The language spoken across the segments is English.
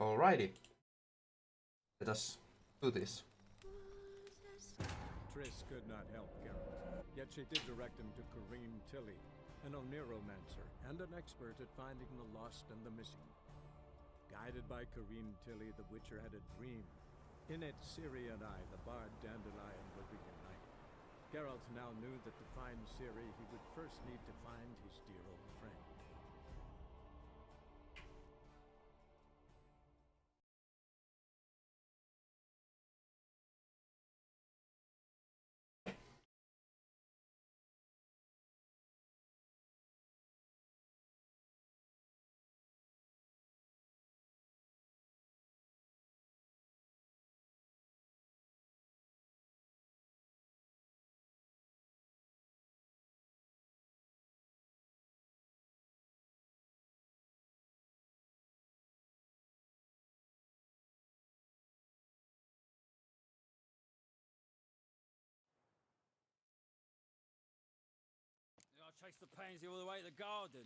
Alrighty. Let us do this. Triss could not help Geralt, yet she did direct him to Kareem Tilly, an Oniromancer and an expert at finding the lost and the missing. Guided by Kareem Tilly, the Witcher had a dream. In it, Ciri and I, the bard Dandelion, would be united. Geralt now knew that to find Ciri, he would first need to find his dear old friend. I chased the pansy all the way to the garden.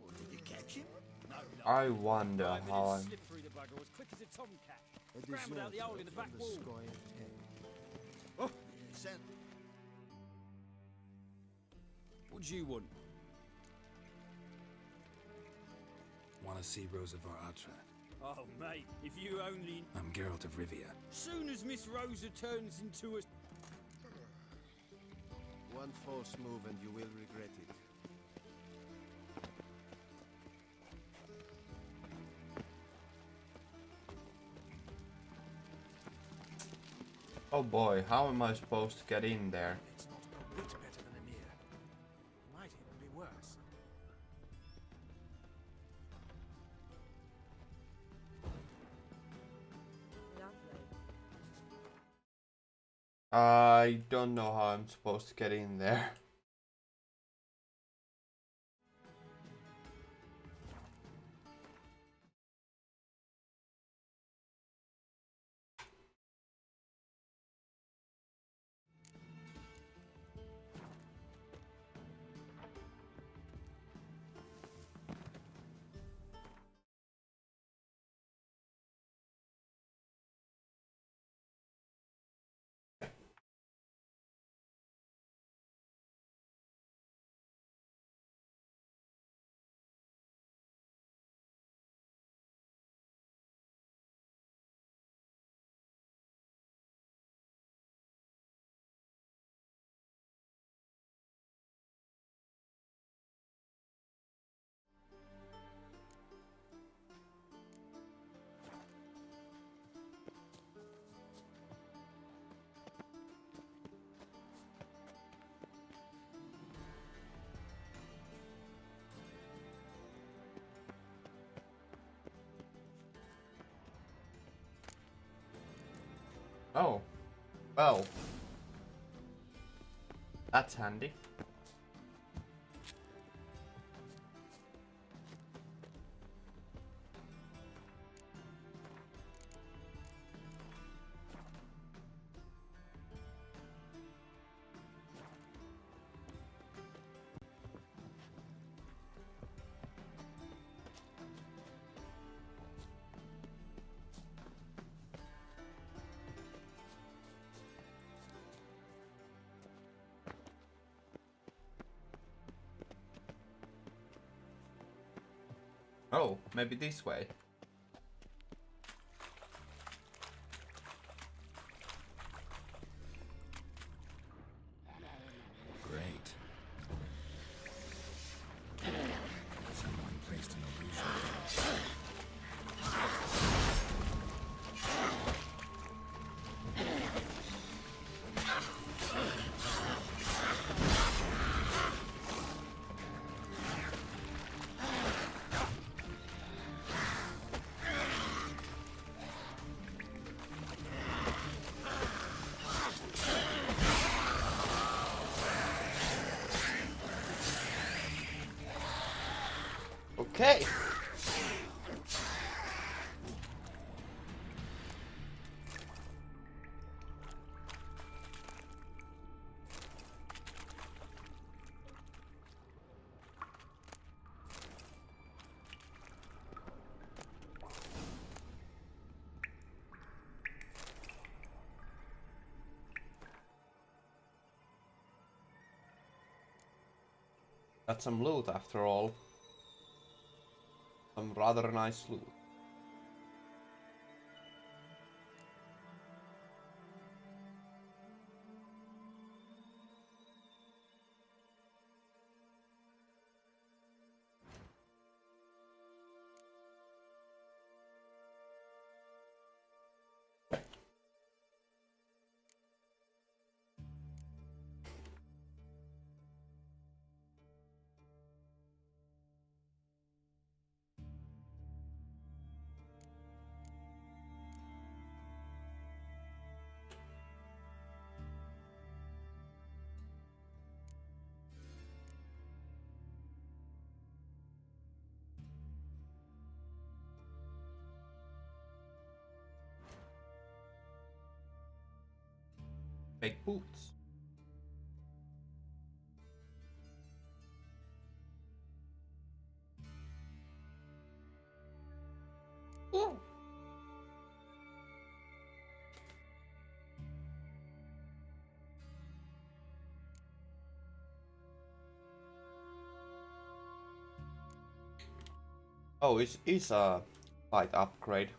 What, did you catch him? No, no. I wonder I how I'm... slipped through the bugger as quick as a tomcat. Scrambled out the hole in the back wall. Oh, sent. What do you want? Want to see Rosa Atra? Oh, mate, if you only... I'm Geralt of Rivia. Soon as Miss Rosa turns into a... One false move and you will regret it. Oh boy, how am I supposed to get in there? It's not a bit better than Emir. Might even be worse. I don't know how I'm supposed to get in there. Oh, well, that's handy. Oh, maybe this way. Great. Someone placed an illusion. Okay. Got some loot after all. Some rather nice loot. Fake boots. Ooh. Oh, it's a slight upgrade.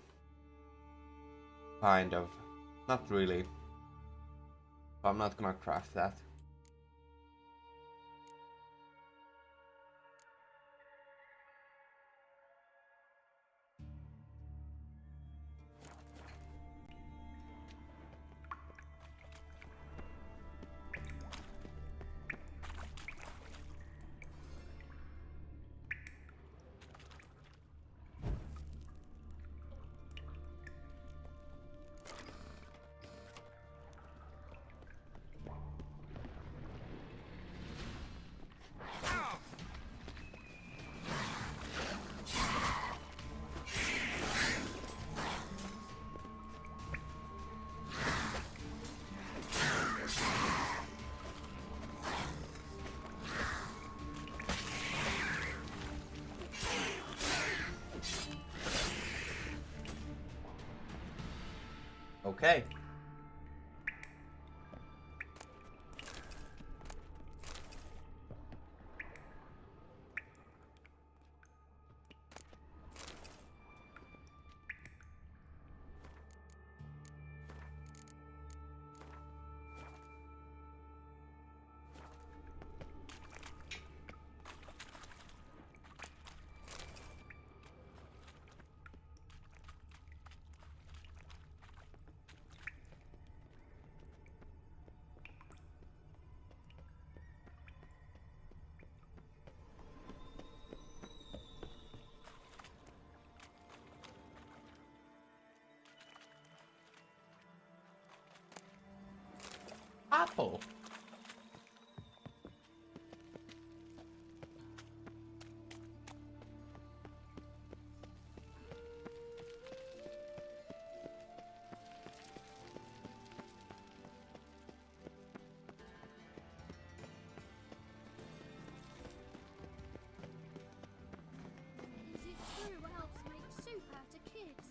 Kind of. Not really. I'm not gonna craft that. Okay. Apple. Is it true elves make soup out of kids?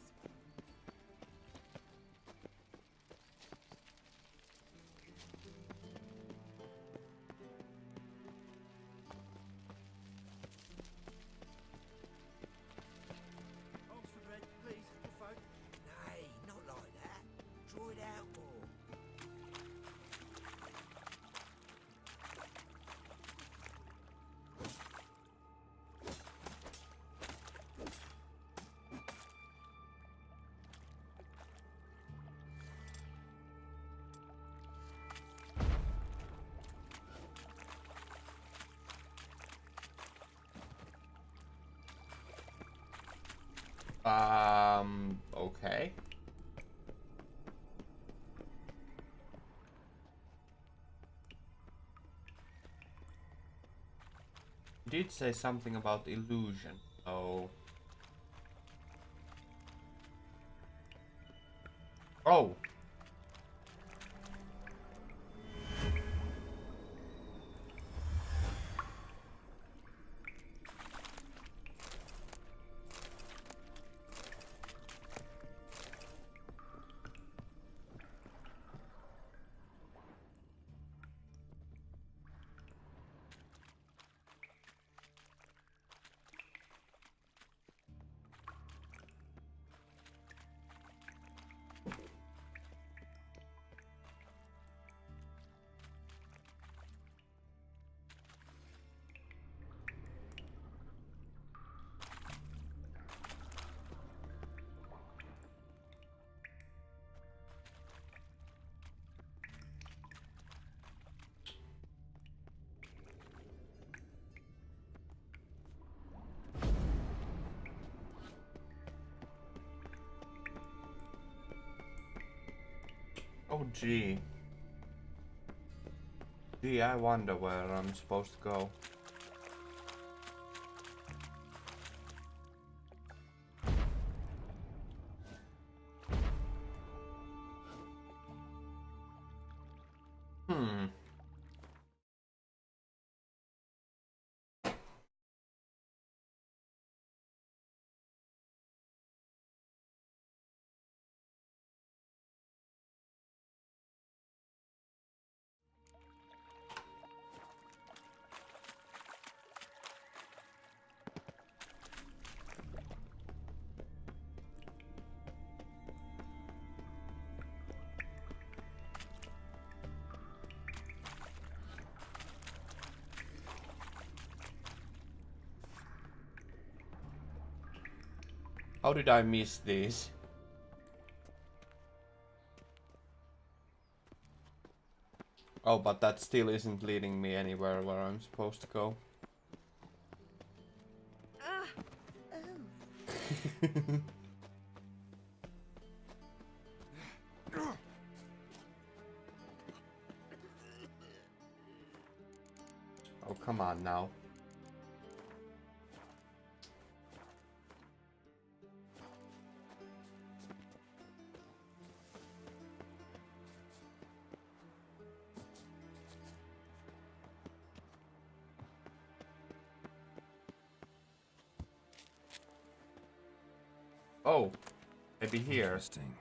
Oxford Red, please, your phone. Nay, not like that. Draw it out more. Okay. You did say something about illusion, so... Oh! Oh gee. Gee, I wonder where I'm supposed to go. Hmm. How did I miss these? Oh, but that still isn't leading me anywhere where I'm supposed to go. Oh, come on now. Oh, maybe here. Interesting.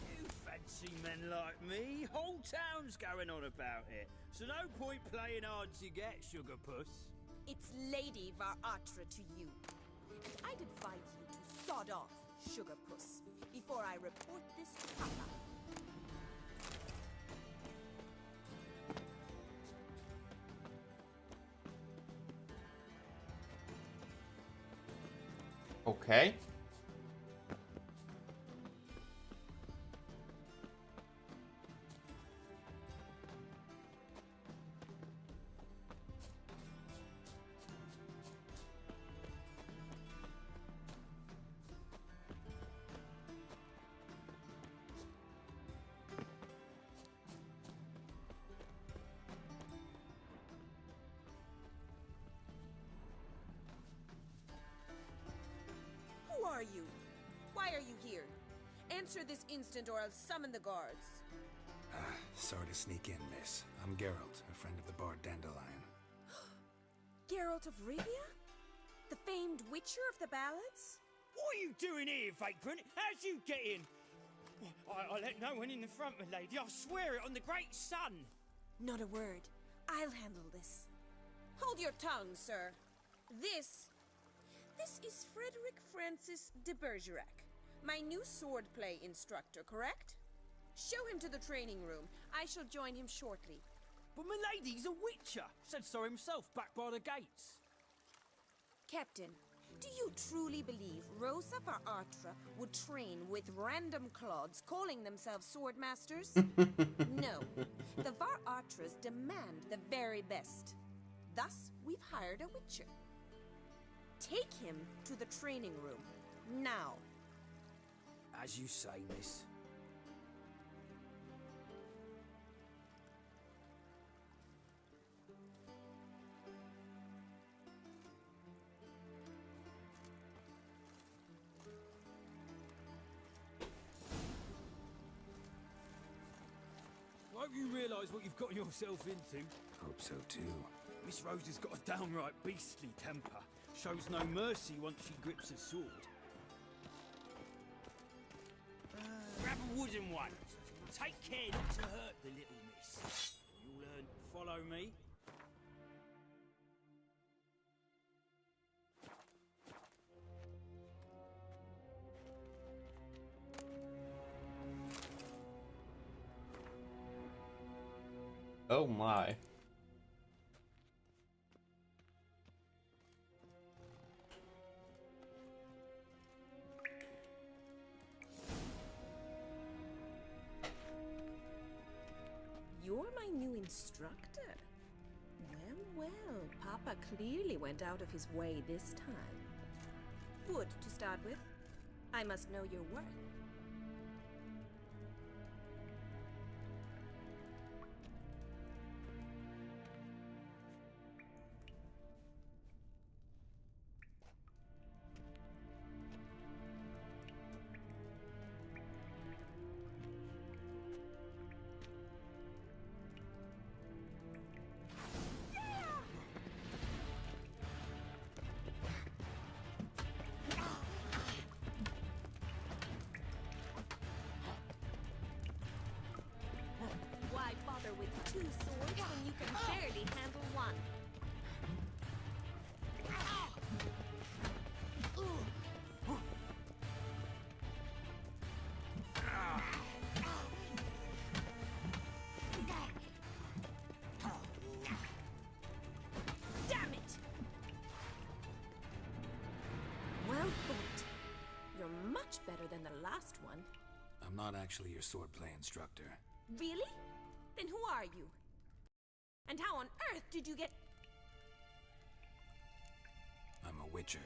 You fancy men like me? Whole town's going on about it. So no point playing hard to get, Sugar Puss. It's Lady Varatra to you. I'd advise you to sod off, Sugar Puss, before I report this to Papa. Okay. Who are you? Why are you here? Answer this instant or I'll summon the guards. Sorry to sneak in, miss. I'm Geralt, a friend of the Bard Dandelion. Geralt of Rivia? The famed Witcher of the ballads? What are you doing here, vagrant? How'd you get in? I let no one in the front, my lady. I swear it on the great sun. Not a word. I'll handle this. Hold your tongue, sir. This is Frederick Francis de Bergerac, my new swordplay instructor, correct? Show him to the training room. I shall join him shortly. But my lady's a witcher. Said so himself back by the gates. Captain, do you truly believe Rosa Varatra would train with random clods calling themselves sword masters? No. The Varatras demand the very best. Thus, we've hired a witcher. Take him to the training room. Now. As you say, miss. Won't you realise what you've gotten yourself into? Hope so too. Miss Rose has got a downright beastly temper. Shows no mercy once she grips a sword. Grab a wooden one. Take care not to hurt the little miss. You'll follow me. Oh my. instructor. Well, well, Papa clearly went out of his way this time. Wood, to start with. I must know your worth. Why bother with two swords when you can barely handle one? Damn it! Well thought. You're much better than the last one. I'm not actually your swordplay instructor. Really? Then who are you? And how on earth did you get... I'm a witcher.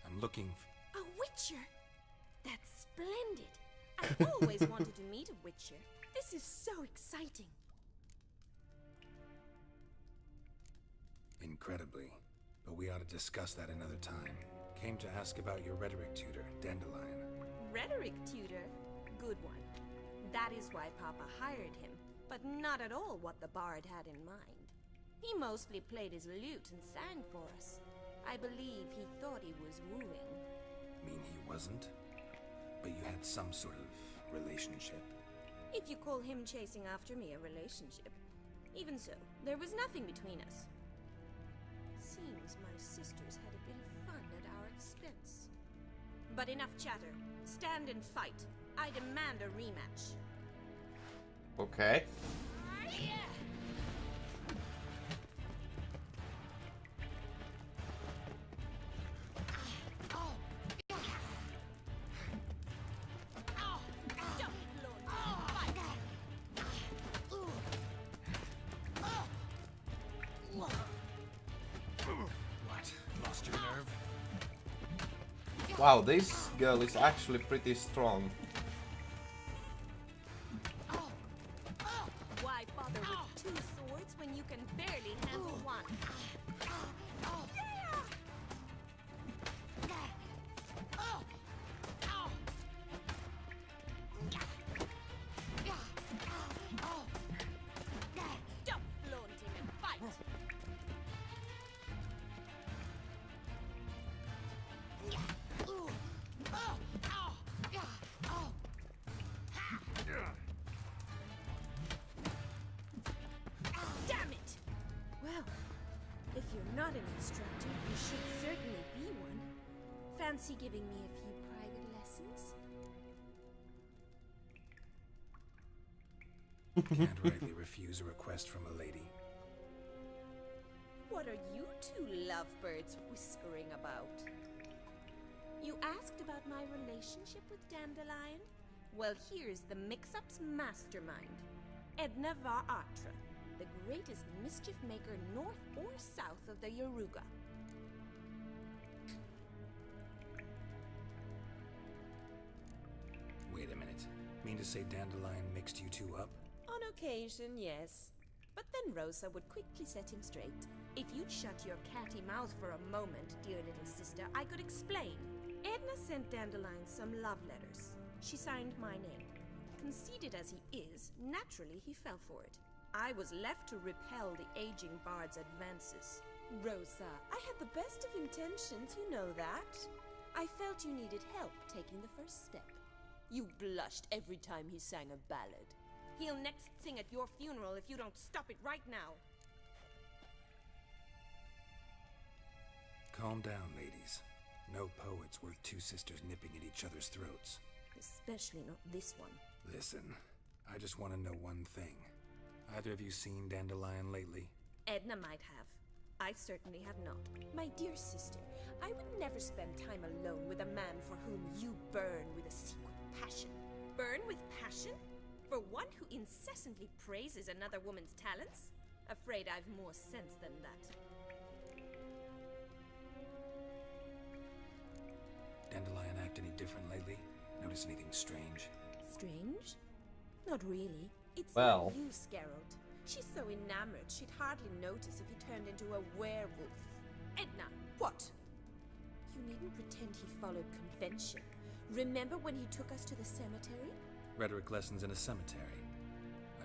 I'm looking A witcher? That's splendid. I always wanted to meet a witcher. This is so exciting. incredibly. But we ought to discuss that another time. Came to ask about your rhetoric tutor, Dandelion. Rhetoric tutor? Good one. That is why Papa hired him, but not at all what the bard had in mind. He mostly played his lute and sang for us. I believe he thought he was wooing. Mean he wasn't? But you had some sort of relationship? If you call him chasing after me a relationship. Even so, there was nothing between us. Seems my sisters had a bit of fun at our expense. But enough chatter. Stand and fight. I demand a rematch. Okay. What? Lost your nerve? Wow, this girl is actually pretty strong. Why bother with two swords when you can barely handle one? Stop flaunting and fight! Damn it! Well, if you're not an instructor, you should certainly be one. Fancy giving me a few private lessons? Can't rightly refuse a request from a lady. What are you two lovebirds whispering about? You asked about my relationship with Dandelion? Well, here's the mix-up's mastermind. Edna var Atra, the greatest mischief maker north or south of the Yaruga. Wait a minute. Mean to say Dandelion mixed you two up? On occasion, yes. But then Rosa would quickly set him straight. If you'd shut your catty mouth for a moment, dear little sister, I could explain. Edna sent Dandelion some love letters. She signed my name. Conceited as he is, naturally he fell for it. I was left to repel the aging bard's advances. Rosa, I had the best of intentions, you know that. I felt you needed help taking the first step. You blushed every time he sang a ballad. He'll next sing at your funeral if you don't stop it right now. Calm down, ladies. No poet's worth two sisters nipping at each other's throats. Especially not this one. Listen, I just want to know one thing. Either of you seen Dandelion lately? Edna might have. I certainly have not. My dear sister, I would never spend time alone with a man for whom you burn with a secret passion. Burn with passion? For one who incessantly praises another woman's talents? Afraid I've more sense than that. Dandelion act any different lately? Notice anything strange? Strange? Not really. It's Well. like you, Scarrold. She's so enamored she'd hardly notice if he turned into a werewolf. Edna, what? You needn't pretend he followed convention. Remember when he took us to the cemetery? Rhetoric lessons in a cemetery.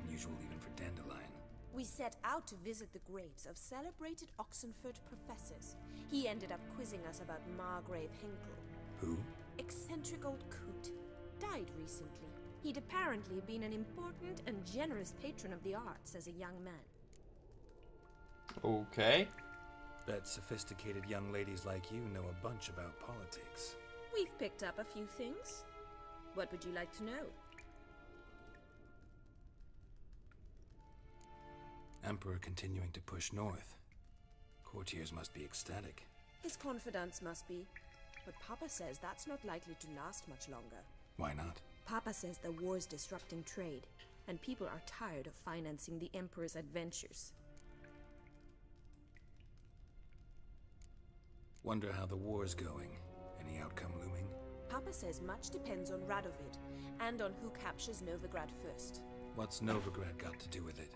Unusual even for Dandelion. We set out to visit the graves of celebrated Oxenford professors. He ended up quizzing us about Margrave Hinkle. Who? Eccentric old coot. Died recently. He'd apparently been an important and generous patron of the arts as a young man. Okay. Bet sophisticated young ladies like you know a bunch about politics. We've picked up a few things. What would you like to know? Emperor continuing to push north. Courtiers must be ecstatic. His confidants must be. But Papa says that's not likely to last much longer. Why not? Papa says the war's disrupting trade, and people are tired of financing the Emperor's adventures. Wonder how the war's going. Any outcome looming? Papa says much depends on Radovid, and on who captures Novigrad first. What's Novigrad got to do with it?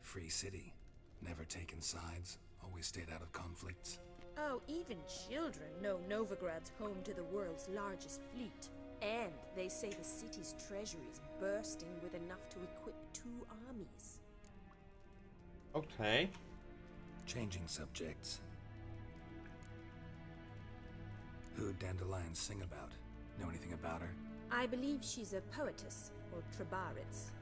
Free city. Never taken sides. Always stayed out of conflicts. Oh, even children know Novigrad's home to the world's largest fleet. And they say the city's treasury is bursting with enough to equip 2 armies. Okay. Changing subjects. Who'd Dandelion sing about? Know anything about her? I believe she's a poetess, or Trebaritz.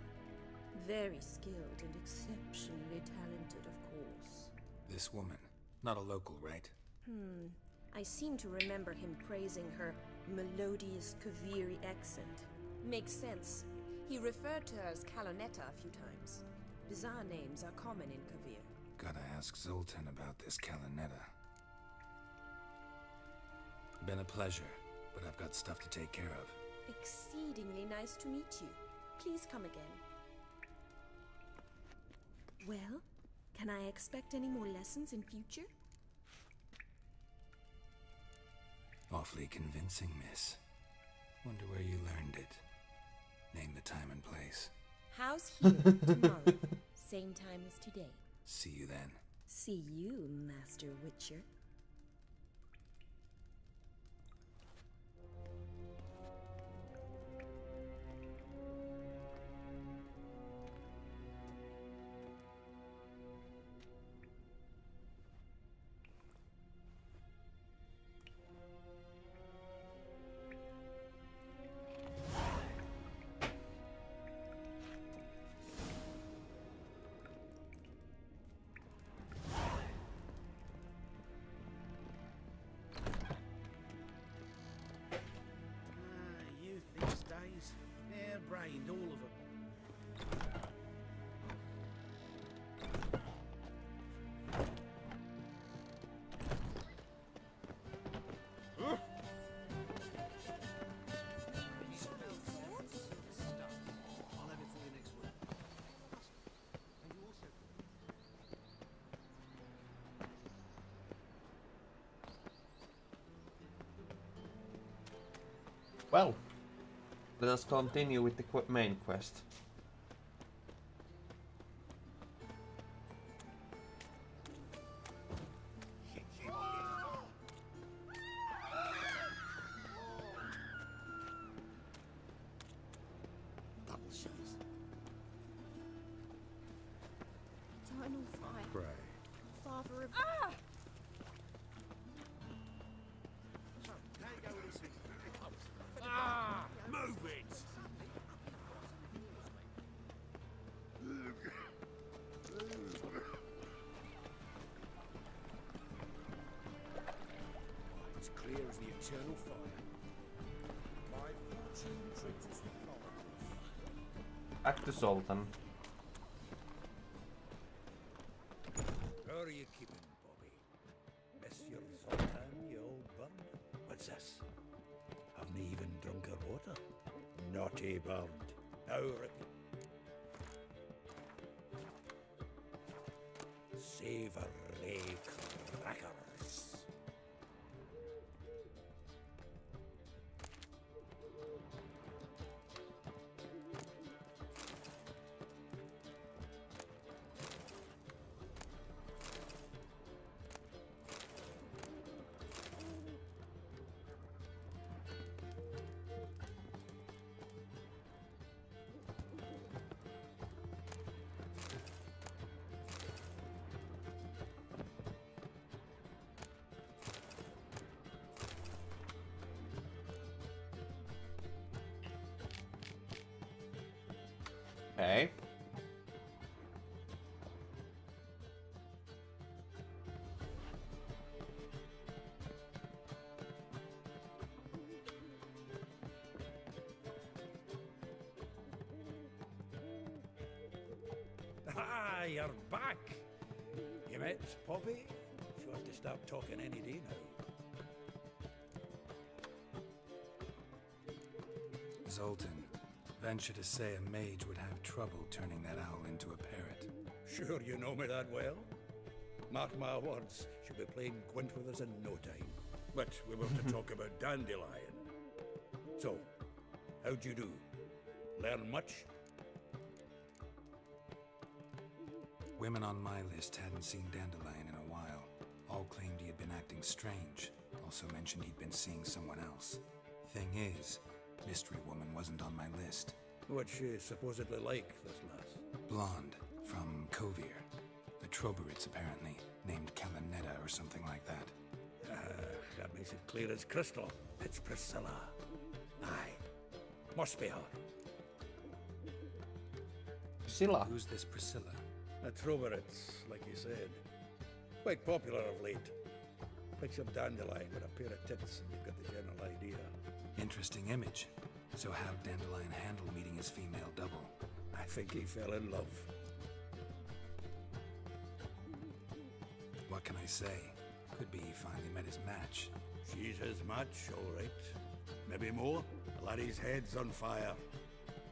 Very skilled and exceptionally talented, of course. This woman. Not a local, right? I seem to remember him praising her melodious Kaviri accent. Makes sense. He referred to her as Kalonetta a few times. Bizarre names are common in Kavir. Gotta ask Zoltan about this Kalonetta. Been a pleasure, but I've got stuff to take care of. Exceedingly nice to meet you. Please come again. Well, can I expect any more lessons in future? Awfully convincing, miss. Wonder where you learned it. Name the time and place. House here tomorrow. Same time as today. See you then. See you, Master Witcher. Youth these days, hair-brained, all of them. I'll have it for you next week. Well, let us continue with the main quest. Double shoes. Eternal fire. Pray. Father of... So, now you go with this. Move it! It's clear as the eternal fire. My fortune treats us with kindness. Back to Zoltan. How are you keeping, Bobby? Monsieur Zoltan, you old bun? What's this? Haven't even drunk her water? Naughty bird. Now, Savory crackers. Okay. Ah, you're back. You met Poppy? She'll have to start talking any day now. Zoltan, venture to say a mage would have trouble turning that owl into a parrot. Sure you know me that well? Mark my words, she'll be playing Gwent with us in no time. But we were to talk about Dandelion. So, how'd you do? Learn much? Women on my list hadn't seen Dandelion in a while. All claimed he had been acting strange. Also mentioned he'd been seeing someone else. Thing is, Mystery Woman wasn't on my list. What's she supposedly like, this lass? Blonde, from Kovir. The Troberits, apparently, named Kalanetta or something like that. That makes it clear as crystal. It's Priscilla. Aye. Must be her. Priscilla. Who's this Priscilla? The Troberits, like you said. Quite popular of late. Picture Dandelion with a pair of tits and you've got the general idea. Interesting image. So how'd Dandelion handle meeting his female double? I think he fell in love. What can I say? Could be he finally met his match. She's his match, all right. Maybe more. The laddie's head's on fire.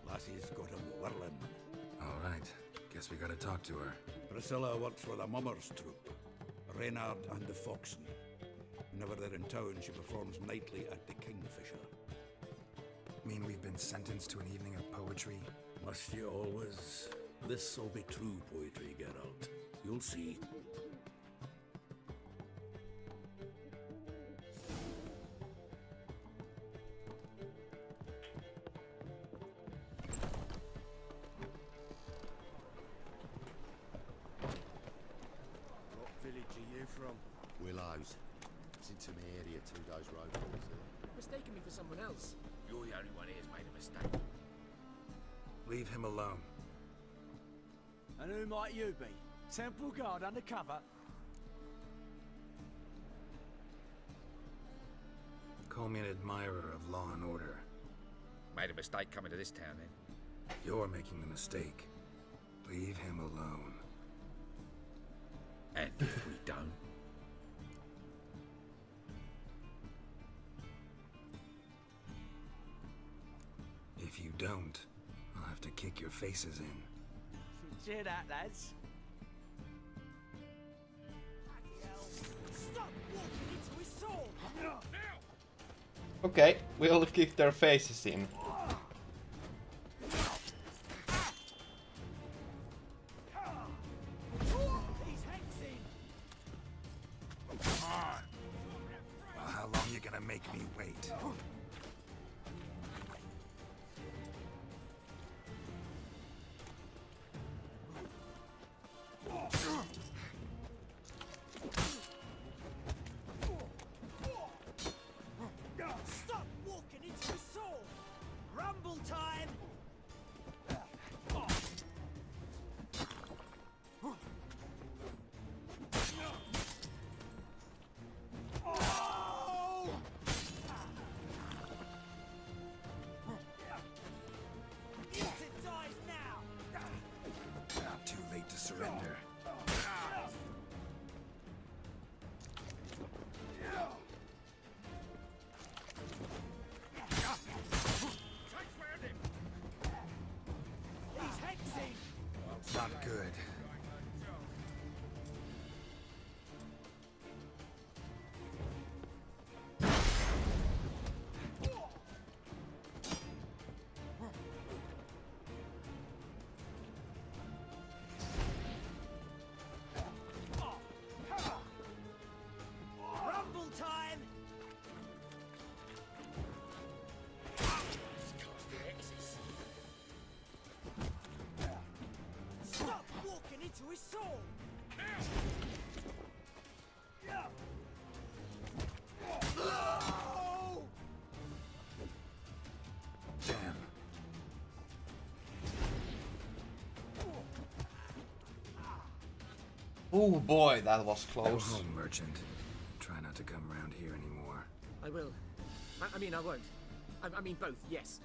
Lassie's got him whirling. All right. Guess we gotta talk to her. Priscilla works for the Mummers troupe. Reynard and the Foxen. Whenever they're in town, she performs nightly at the Kingfisher. Mean we've been sentenced to an evening of poetry? Must you always? This'll be true poetry, Geralt. You'll see. What village are you from? Willows. It's into my area, 2 days road towards there. Mistaken me for someone else. You're the only one here's made a mistake. Leave him alone. And who might you be? Temple Guard undercover? Call me an admirer of law and order. Made a mistake coming to this town then. You're making the mistake. Leave him alone. And if we don't, If you don't, I'll have to kick your faces in. Cheer that, lads. Stop walking into his soul! Okay, we'll kick their faces in. He's hexing! Well, how long you gonna make me wait? Stop walking into his soul! Rumble time! It dies now! Not too late to surrender. He's hexing! Not good. Oh boy, that was Go close. home, merchant. Try not to come round here anymore. I will. I mean, I won't. I mean, both, yes.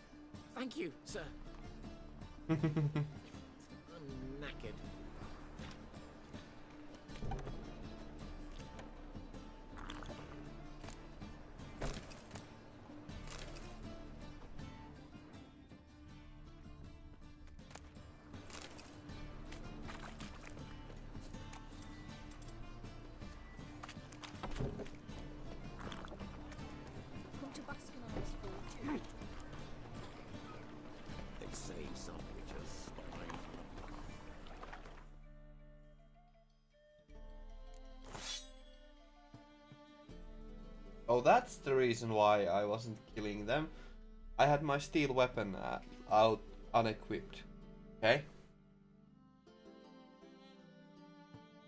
Thank you, sir. I'm knackered. Come to Baskervilles Forge. They say some witches spy. Oh, that's the reason why I wasn't killing them. I had my steel weapon out unequipped. Okay?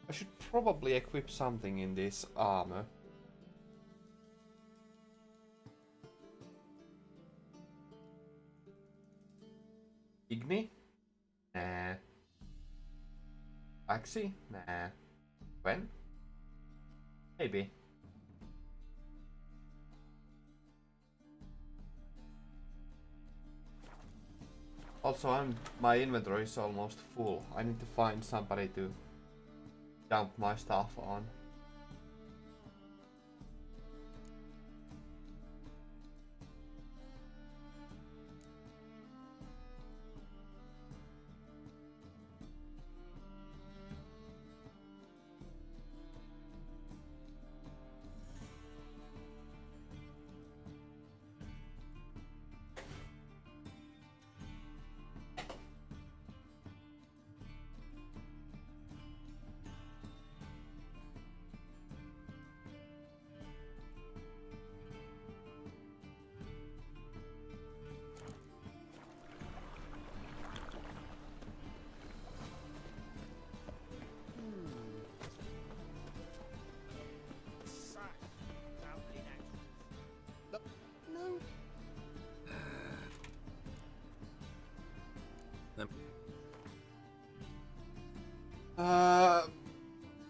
I should probably equip something in this armor. Igni? Nah. Axie? Nah. When? Maybe. Also, my inventory is almost full. I need to find somebody to dump my stuff on. No.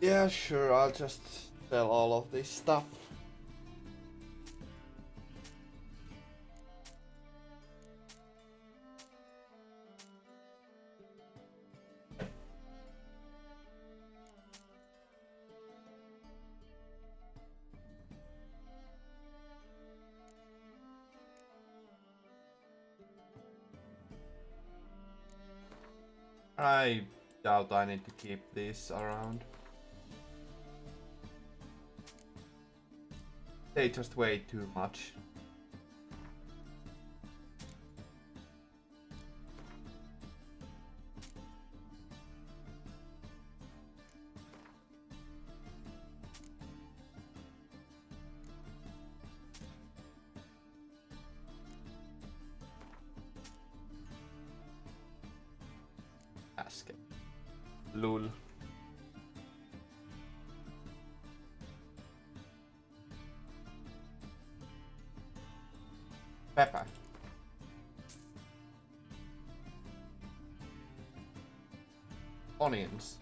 Yeah, sure, I'll just sell all of this stuff. I doubt I need to keep this around. They just weigh too much. Basket. Lul. Pepper. Onions.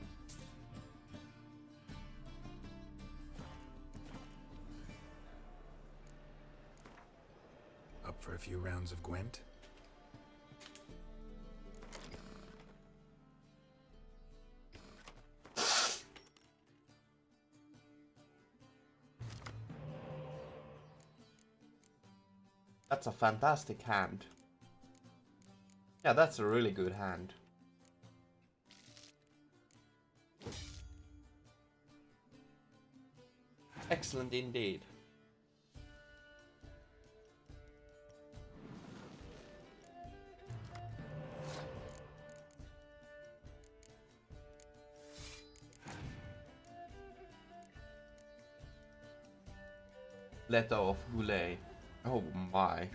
Up for a few rounds of Gwent? That's a fantastic hand. Yeah, that's a really good hand. Excellent indeed. Letter of Goulet. Oh my.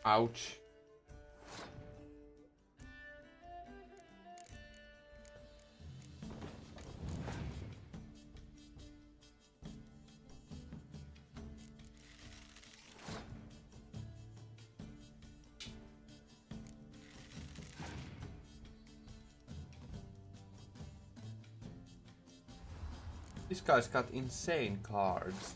Ouch. This guy's got insane cards.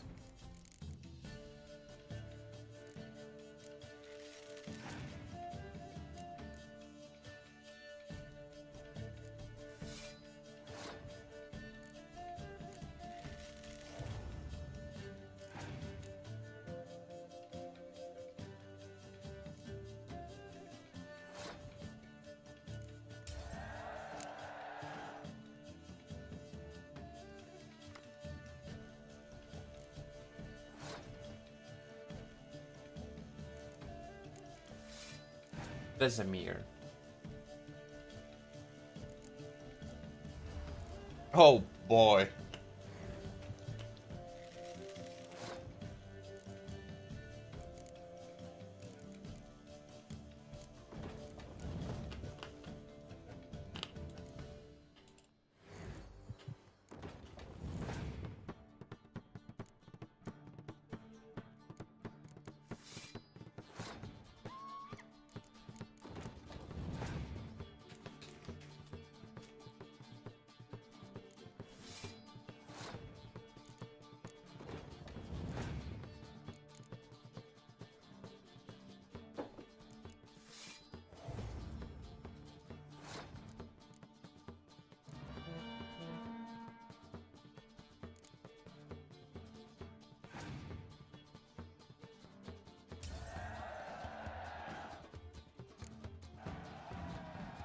Vesemir. Oh boy.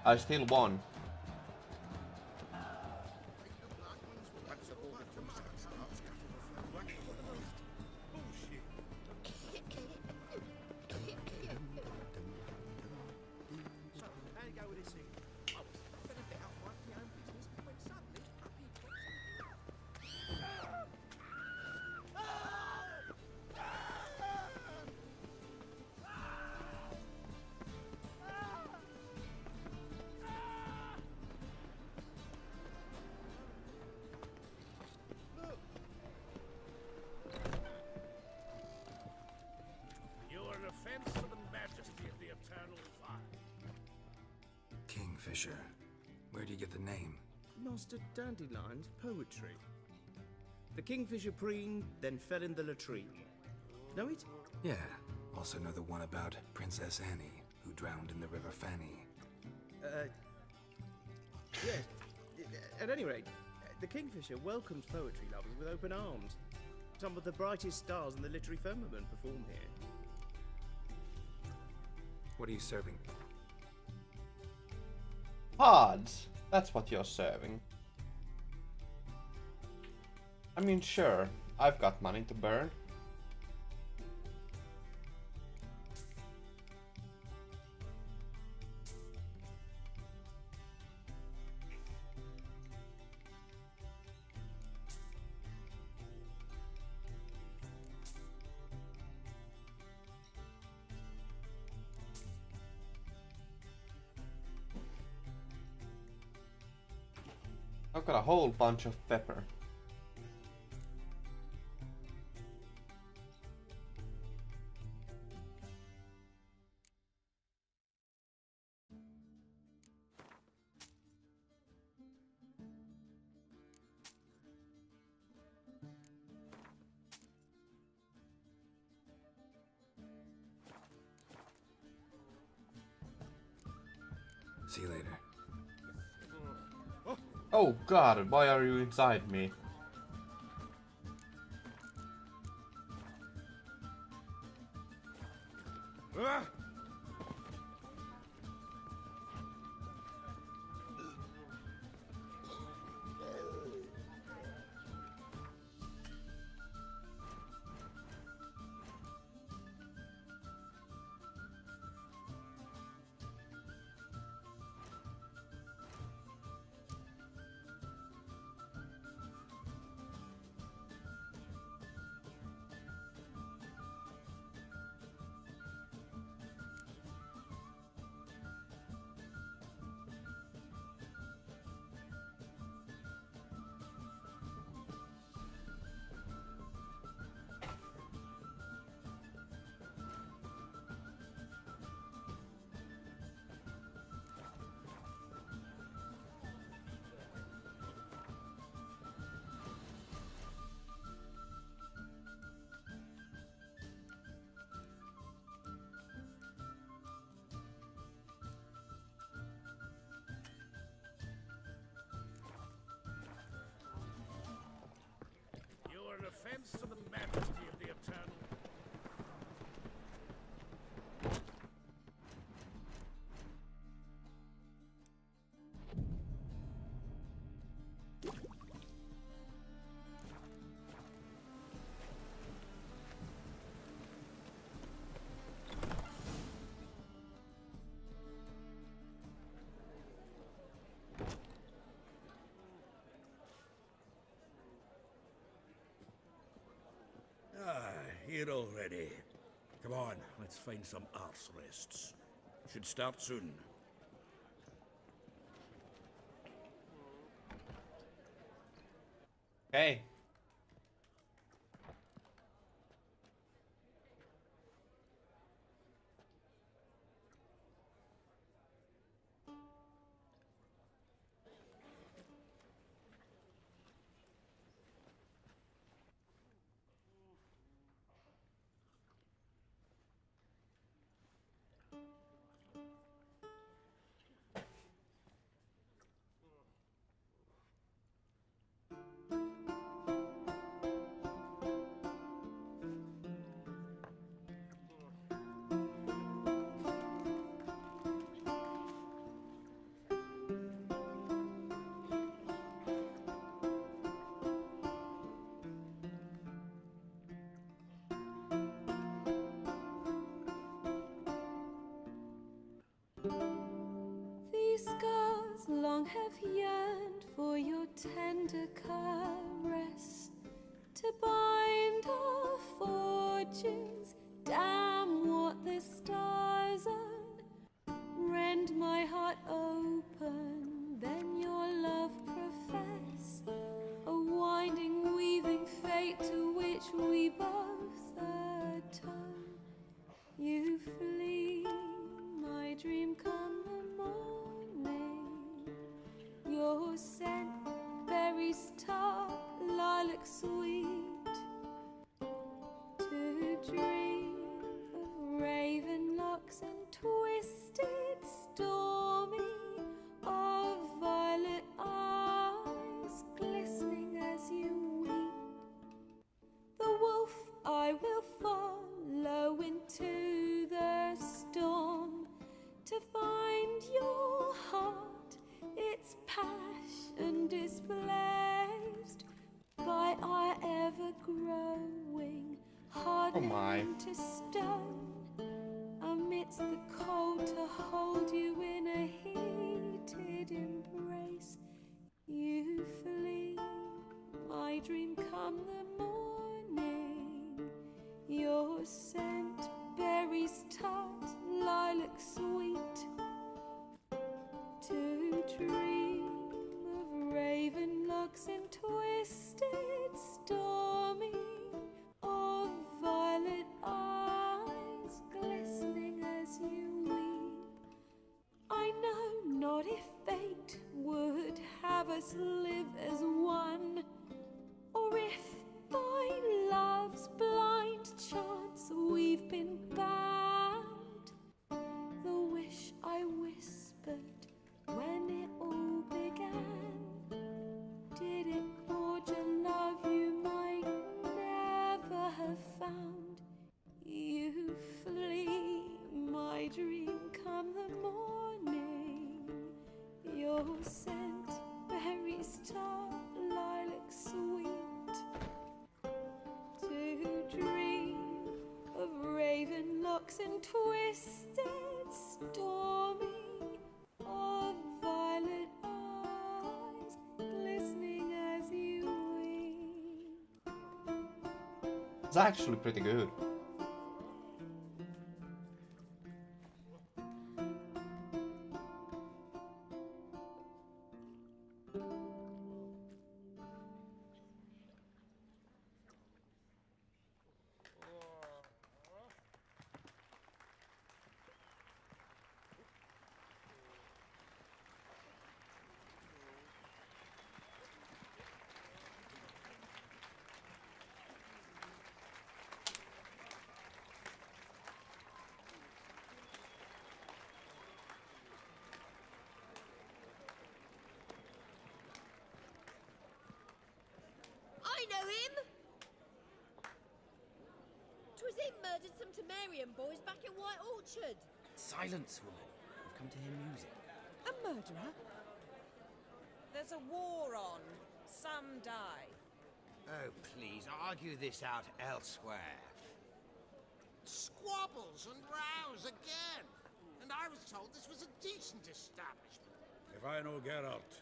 I still won. Kingfisher. Where do you get the name? Master Dandelion's poetry. The kingfisher preened, then fell in the latrine. Know it? Yeah. Also know the one about Princess Annie, who drowned in the River Fanny. Yes. At any rate, the kingfisher welcomes poetry lovers with open arms. Some of the brightest stars in the literary firmament perform here. What are you serving? Pods. That's what you're serving. I mean, sure, I've got money to burn. I've got a whole bunch of pepper. See you later. Oh god, why are you inside me? defense of the majesty of the Eternal. Here already. Come on, let's find some arse rests. Should start soon. Okay. These scars long have yearned for your tender caress, to bind our fortunes. Damn what the stars own. Rend my heart open, then your love profess, a winding, weaving fate to which we both atone. You flee, my dream come the morning. Your scent, berries tart, lilac sweet. To dream of raven locks and twisted, stormy, of violet eyes glistening as you weep. The wolf I will follow into the storm, to find your heart, its passion displaced by our ever-growing, hardened to stone. Amidst the cold, to hold you in a heated embrace. You flee, my dream come the morning. Your scent, berries tart, lilac sweet. To dream of raven locks and twisted, stormy, of violet eyes glistening as you weep. I know not if fate would have us live as one, or if by love's blind chance we've been bound. The wish I whispered when it all began, did it forge a love you might never have found? You flee, my dream come the morning. Your scent, berries tart, lilac sweet. To dream of raven locks and twisted, stormy, of violet eyes glistening as you weep. It's actually pretty good. murdered some Temerian boys back at White Orchard. Silence, woman. I've come to hear music. A murderer? There's a war on. Some die. Oh, please, argue this out elsewhere. Squabbles and rows again. And I was told this was a decent establishment. If I know Geralt,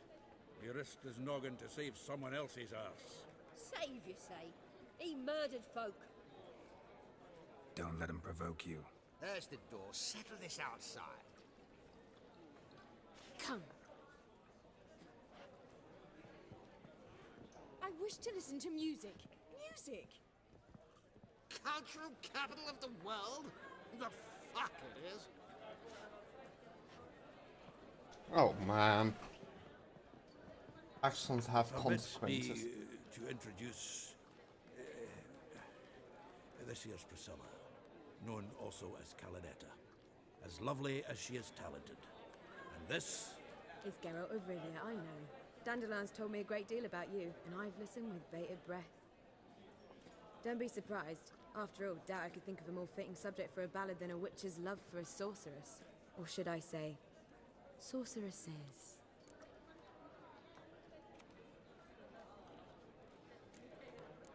he risked his noggin to save someone else's arse. Save, you say? He murdered folk. Don't let him provoke you. There's the door. Settle this outside. Come. I wish to listen to music. Music! Cultural capital of the world? The fuck it is. Oh man. Actions have Permits me consequences. to introduce this here's Priscilla, known also as Calinetta. As lovely as she is talented. And this... It's Geralt of Rivia, I know. Dandelion's told me a great deal about you, and I've listened with bated breath. Don't be surprised. After all, doubt I could think of a more fitting subject for a ballad than a witch's love for a sorceress. Or should I say, sorceresses.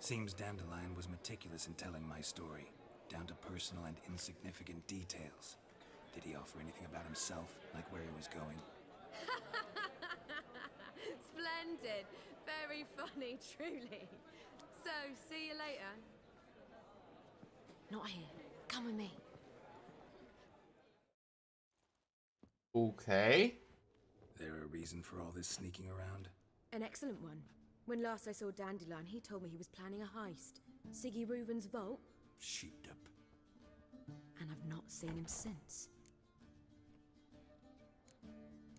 Seems Dandelion was meticulous in telling my story, down to personal and insignificant details. Did he offer anything about himself, like where he was going? Splendid. Very funny, truly. So, see you later. Not here. Come with me. Okay. There a reason for all this sneaking around? An excellent one. When last I saw Dandelion, he told me he was planning a heist. Siggy Reuven's vault. Sheeped up. And I've not seen him since.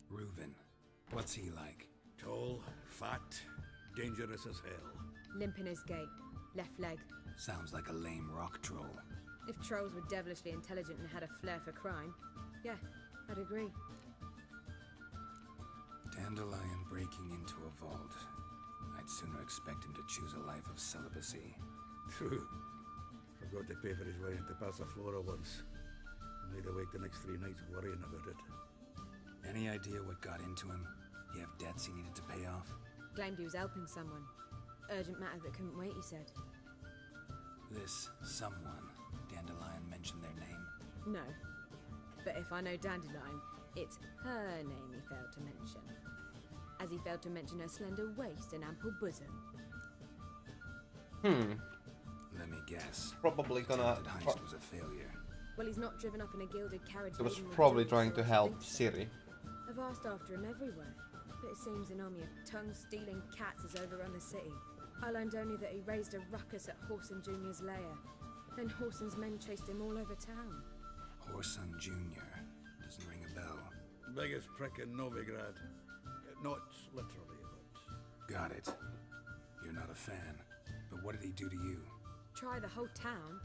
Reuven. What's he like? Tall, fat, dangerous as hell. Limp in his gait. Left leg. Sounds like a lame rock troll. If trolls were devilishly intelligent and had a flair for crime, yeah, I'd agree. Dandelion breaking into a vault. I'd sooner expect him to choose a life of celibacy. True. Forgot to pay for his way into Passiflora once. Made awake the next 3 nights worrying about it. Any idea what got into him? He have debts he needed to pay off? Claimed he was helping someone. Urgent matter that couldn't wait, he said. This someone, Dandelion mentioned their name? No. But if I know Dandelion, it's her name he failed to mention. As he failed to mention her slender waist and ample bosom. Let me guess. Probably gonna... The heist was a failure. Well, he's not driven up in a gilded carriage. He was laden with probably jewels, trying so to I help think so. Ciri. I've asked after him everywhere, but it seems an army of tongue-stealing cats has overrun the city. I learned only that he raised a ruckus at Horson Jr.'s lair. Then Horson's men chased him all over town. Horson Jr. Doesn't ring a bell. Biggest prick in Novigrad. Not literally, but... Got it. You're not a fan. But what did he do to you? Try the whole town.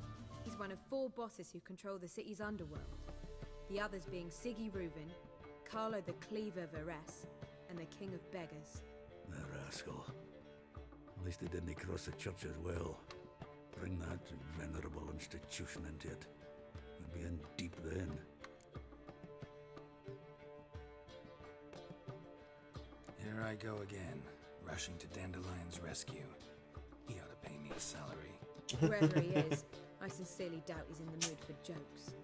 He's one of 4 bosses who control the city's underworld. The others being Siggy Reuven, Carlo the Cleaver Varese, and the King of Beggars. The rascal. At least he didn't cross the church as well. Bring that venerable institution into it. We'd be in deep then. Here I go again, rushing to Dandelion's rescue. He ought to pay me a salary. Wherever he is, I sincerely doubt he's in the mood for jokes.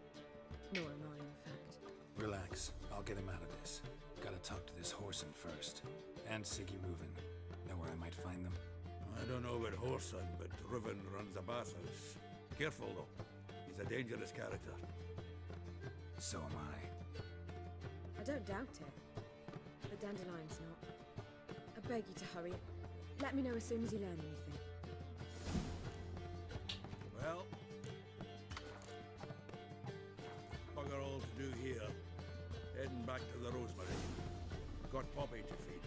Nor am I, in fact. Relax, I'll get him out of this. Gotta talk to this Horson first. And Siggy Reuven. Know where I might find them? I don't know about Horson, but Reuven runs a bathhouse. Careful, though. He's a dangerous character. So am I. I don't doubt it. But Dandelion's not. I beg you to hurry. Let me know as soon as you learn anything. Well, bugger all to do here. Heading back to the Rosemary. Got Poppy to feed.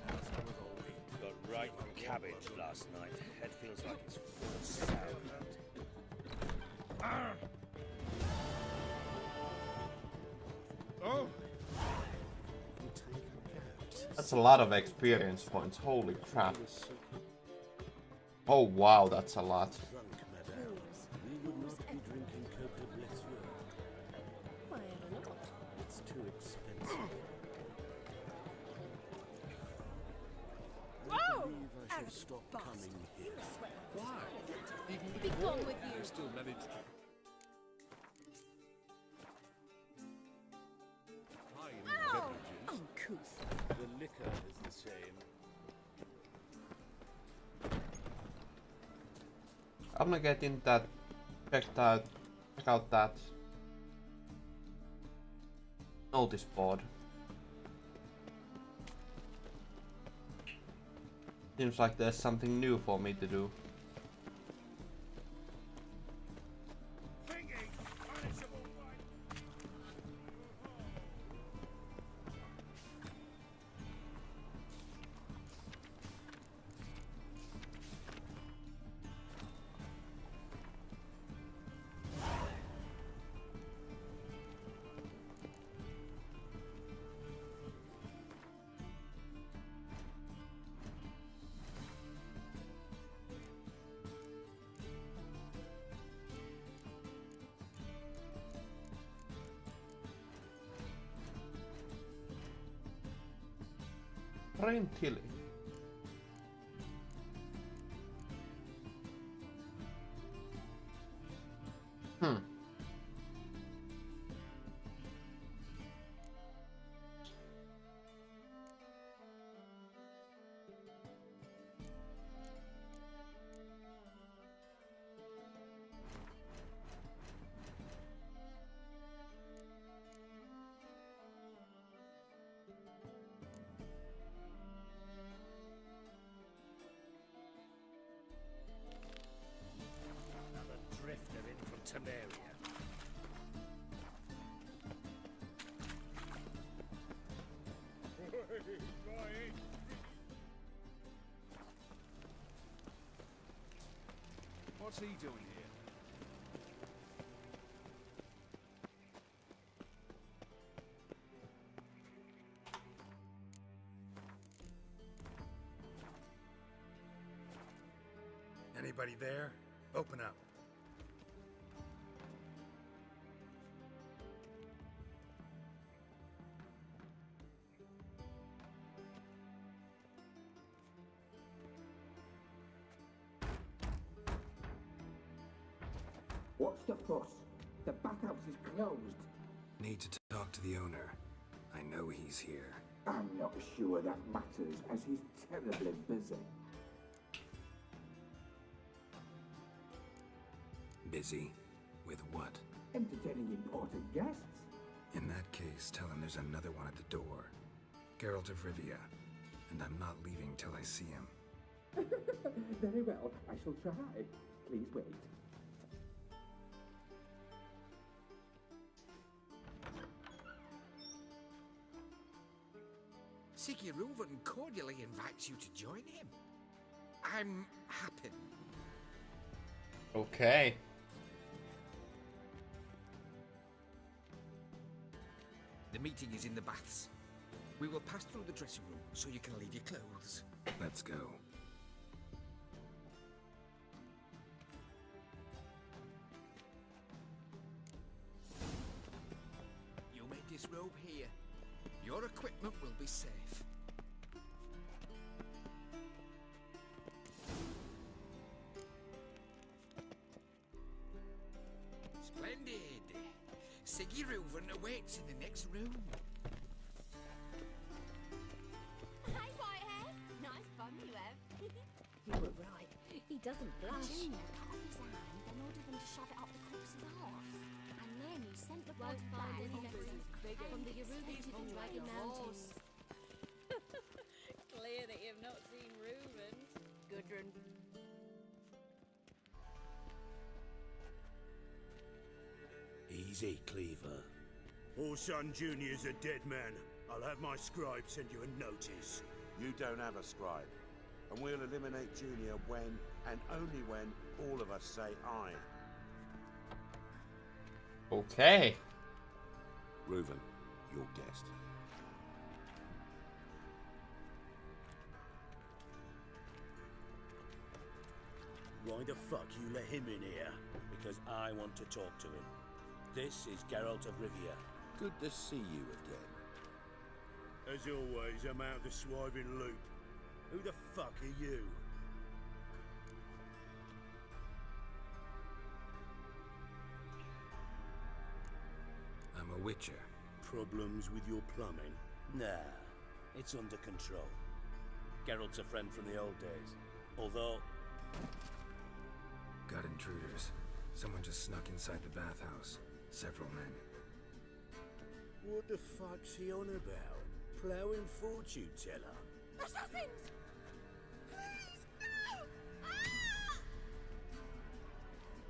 As was always. Got right cabbage last night. Head feels like it's full of sauerkraut. Oh! That's a lot of experience points. Holy crap. Oh wow, that's a lot. Whose every stop Bastard. coming here. You're a sweat. Why? Even with Be the gone war, with you. they still managed to... High in Ow! beverages. Uncouth. The liquor is the same. I'm gonna get in that. Check out that notice board. Seems like there's something new for me to do. Rain Tilly. Another drifter in from Temeria. What's he doing here? Anybody there? Open up. What's the fuss? The bathhouse is closed. Need to talk to the owner. I know he's here. I'm not sure that matters, as he's terribly busy. Busy? With what? Entertaining important guests. In that case, tell him there's another one at the door. Geralt of Rivia. And I'm not leaving till I see him. Very well, I shall try. Please wait. Siggy Reuven cordially invites you to join him. I'm happy. Okay. The meeting is in the baths. We will pass through the dressing room so you can leave your clothes. Let's go. You may disrobe here. Your equipment will be safe. Splendid. Siggy Reuven awaits in the next room. Hey, Whitehead. Nice bum you have. You were right. He doesn't blush. Junior cut off his hand and ordered them to shove it up the corpse's arse. And then he sent the blood Won't back find any letters from the Yoruba to the Dragon Mountains. Clear that you've not seen Reuven. Gudrun. Easy, Cleaver. Orson Jr.'s a dead man. I'll have my scribe send you a notice. You don't have a scribe. And we'll eliminate Junior when, and only when, all of us say aye. Okay. Reuven, your guest. Why the fuck you let him in here? Because I want to talk to him. This is Geralt of Rivia. Good to see you again. As always, I'm out the swiving loop. Who the fuck are you? Witcher. Problems with your plumbing? Nah, it's under control. Geralt's a friend from the old days. Although... Got intruders. Someone just snuck inside the bathhouse. Several men. What the fuck's he on about? Ploughing fortune teller? Assassins! Please,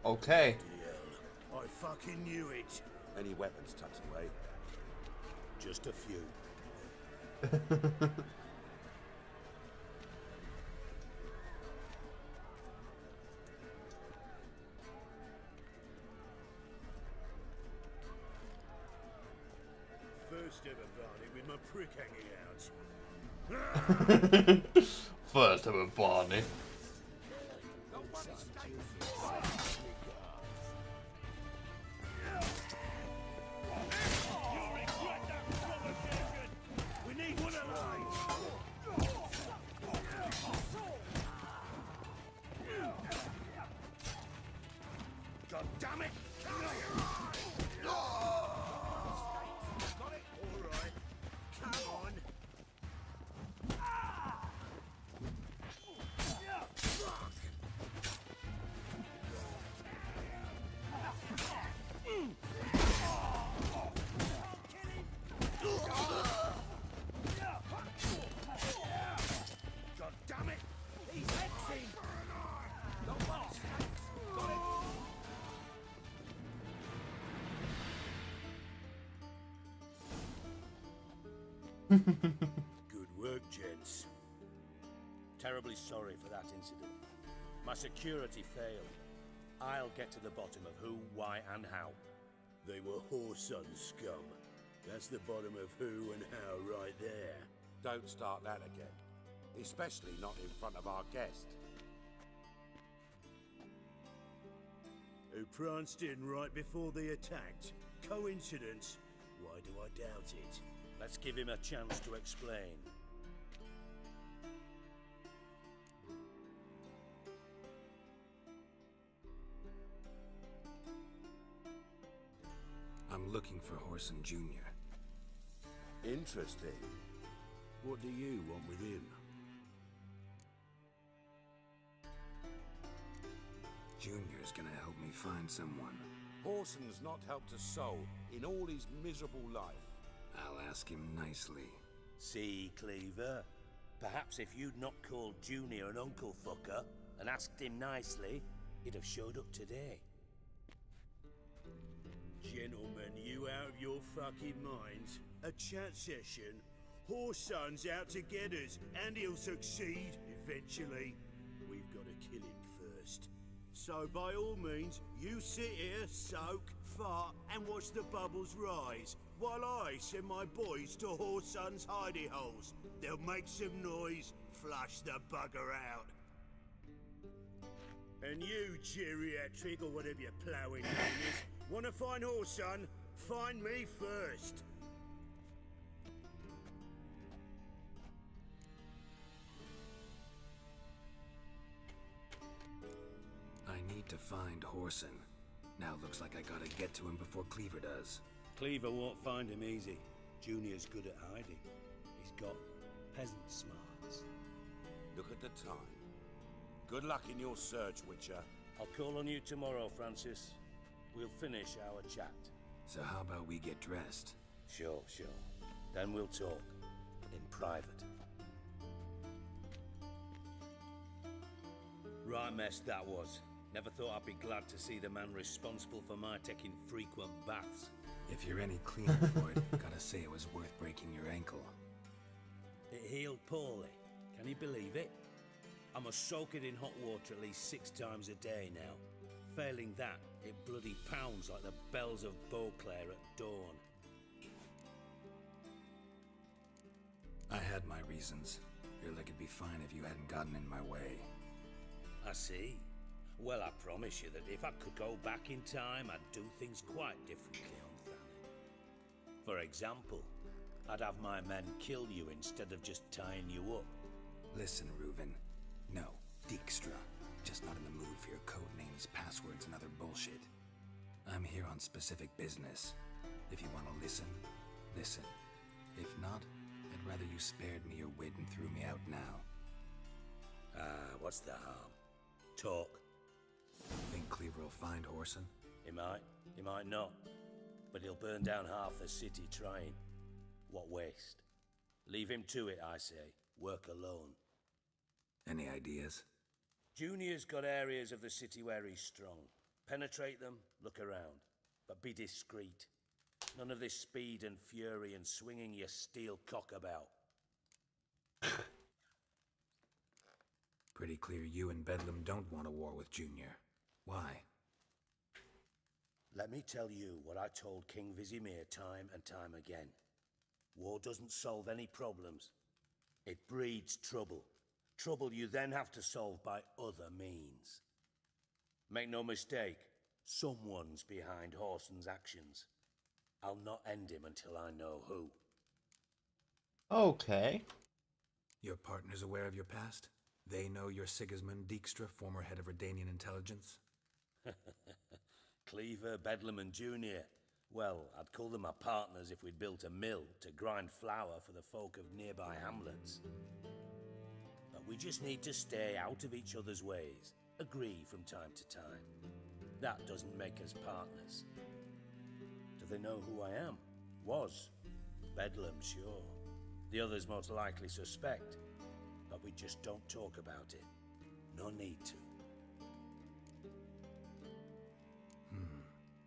no! Okay. Hell, I fucking knew it. Any weapons tucked away? Just a few. First ever Barney with my prick hanging out. First ever Barney. We need one alive. God damn it! Got it? All right. Come on. God damn it! He's hexing! Got lost! Got it! Good work, gents. Terribly sorry for that incident. My security failed. I'll get to the bottom of who, why, and how. They were Whoreson scum. That's the bottom of who and how right there. Don't start that again. Especially not in front of our guest. Who pranced in right before they attacked. Coincidence? Why do I doubt it? Let's give him a chance to explain. I'm looking for Whoreson Jr. Interesting. What do you want with him? Junior's gonna help me find someone. Whoreson's not helped a soul in all his miserable life. I'll ask him nicely. See, Cleaver? Perhaps if you'd not called Junior an uncle fucker and asked him nicely, he'd have showed up today. Gentlemen, you out of your fucking minds? A chat session? Whoreson's out to get us, and he'll succeed eventually. We've got to kill him first. So by all means, you sit here, soak, fart, and watch the bubbles rise, while I send my boys to Whoreson's hidey holes. They'll make some noise, flush the bugger out. And you, geriatric, or whatever your ploughing name is, want to find Whoreson? Find me first. I need to find Whoreson. Now looks like I gotta get to him before Cleaver does. Cleaver won't find him easy. Junior's good at hiding. He's got peasant smarts. Look at the time. Good luck in your search, Witcher. I'll call on you tomorrow, Francis. We'll finish our chat. So how about we get dressed? Sure. Then we'll talk. In private. Right mess that was. Never thought I'd be glad to see the man responsible for my taking frequent baths. If you're any cleaner for it, gotta say it was worth breaking your ankle. It healed poorly. Can you believe it? I must soak it in hot water at least 6 times a day now. Failing that, it bloody pounds like the bells of Beauclair at dawn. I had my reasons. Your leg would be fine if you hadn't gotten in my way. I see. Well, I promise you that if I could go back in time, I'd do things quite differently on Thanet. For example, I'd have my men kill you instead of just tying you up. Listen, Reuven. No, Dijkstra. Just not in the mood for your code names, passwords, and other bullshit. I'm here on specific business. If you want to listen, listen. If not, I'd rather you spared me your wit and threw me out now. What's the harm? Talk. Think Cleaver will find Whoreson? He might not. But he'll burn down half the city trying. What waste? Leave him to it, I say. Work alone. Any ideas? Junior's got areas of the city where he's strong. Penetrate them, look around. But be discreet. None of this speed and fury and swinging your steel cock about. Pretty clear you and Bedlam don't want a war with Junior. Why? Let me tell you what I told King Vizimir time and time again. War doesn't solve any problems. It breeds trouble. Trouble you then have to solve by other means. Make no mistake, someone's behind Whoreson's actions. I'll not end him until I know who. Okay. Your partner's aware of your past? They know you're Sigismund Dijkstra, former head of Redanian intelligence? Cleaver, Bedlam and Junior. Well, I'd call them my partners if we'd built a mill to grind flour for the folk of nearby hamlets. But we just need to stay out of each other's ways. Agree from time to time. That doesn't make us partners. Do they know who I am? Was. Bedlam, sure. The others most likely suspect. But we just don't talk about it. No need to.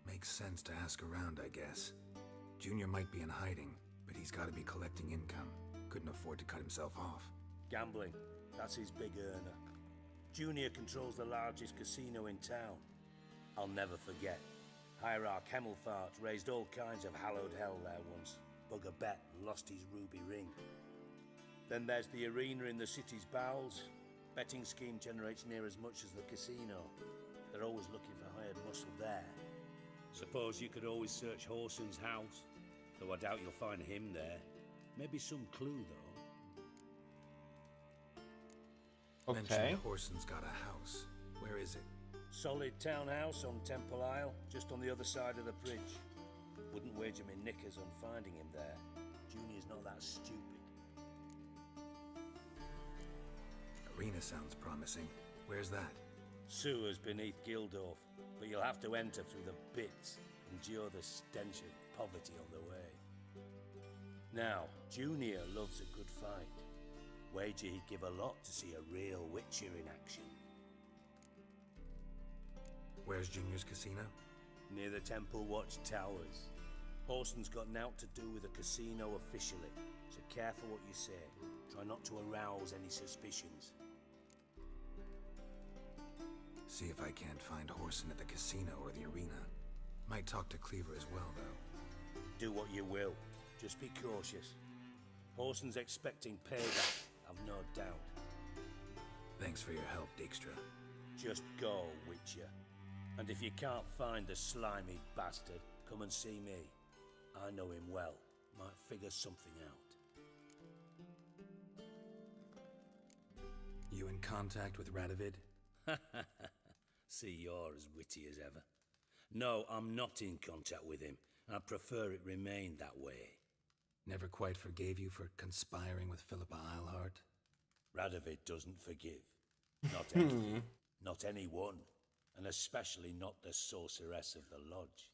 Makes sense to ask around, I guess. Junior might be in hiding, but he's got to be collecting income. Couldn't afford to cut himself off. Gambling. That's his big earner. Junior controls the largest casino in town. I'll never forget. Hierarch Hemmelfart raised all kinds of hallowed hell there once. Bugger bet and lost his ruby ring. Then there's the arena in the city's bowels. Betting scheme generates near as much as the casino. They're always looking for hired muscle there. Suppose you could always search Whoreson's house, though I doubt you'll find him there. Maybe some clue, though. Okay. Mentioned Whoreson's got a house. Where is it? Solid townhouse on Temple Isle, just on the other side of the bridge. Wouldn't wager me knickers on finding him there. Junior's not that stupid. Arena sounds promising. Where's that? Sewers beneath Gildorf, but you'll have to enter through the bits, endure the stench of poverty on the way. Now, Junior loves a good fight. Wager he'd give a lot to see a real Witcher in action. Where's Junior's casino? Near the Temple Watch Towers. Whoreson's got naught to do with the casino officially, so careful what you say. Try not to arouse any suspicions. See if I can't find Whoreson at the casino or the arena. Might talk to Cleaver as well, though. Do what you will. Just be cautious. Whoreson's expecting payback, I've no doubt. Thanks for your help, Dijkstra. Just go, Witcher. And if you can't find the slimy bastard, come and see me. I know him well. Might figure something out. You in contact with Radovid? See, you're as witty as ever. No, I'm not in contact with him. I prefer it remained that way. Never quite forgave you for conspiring with Philippa Eilhart? Radovid doesn't forgive. Not anything. Not anyone. And especially not the sorceress of the Lodge.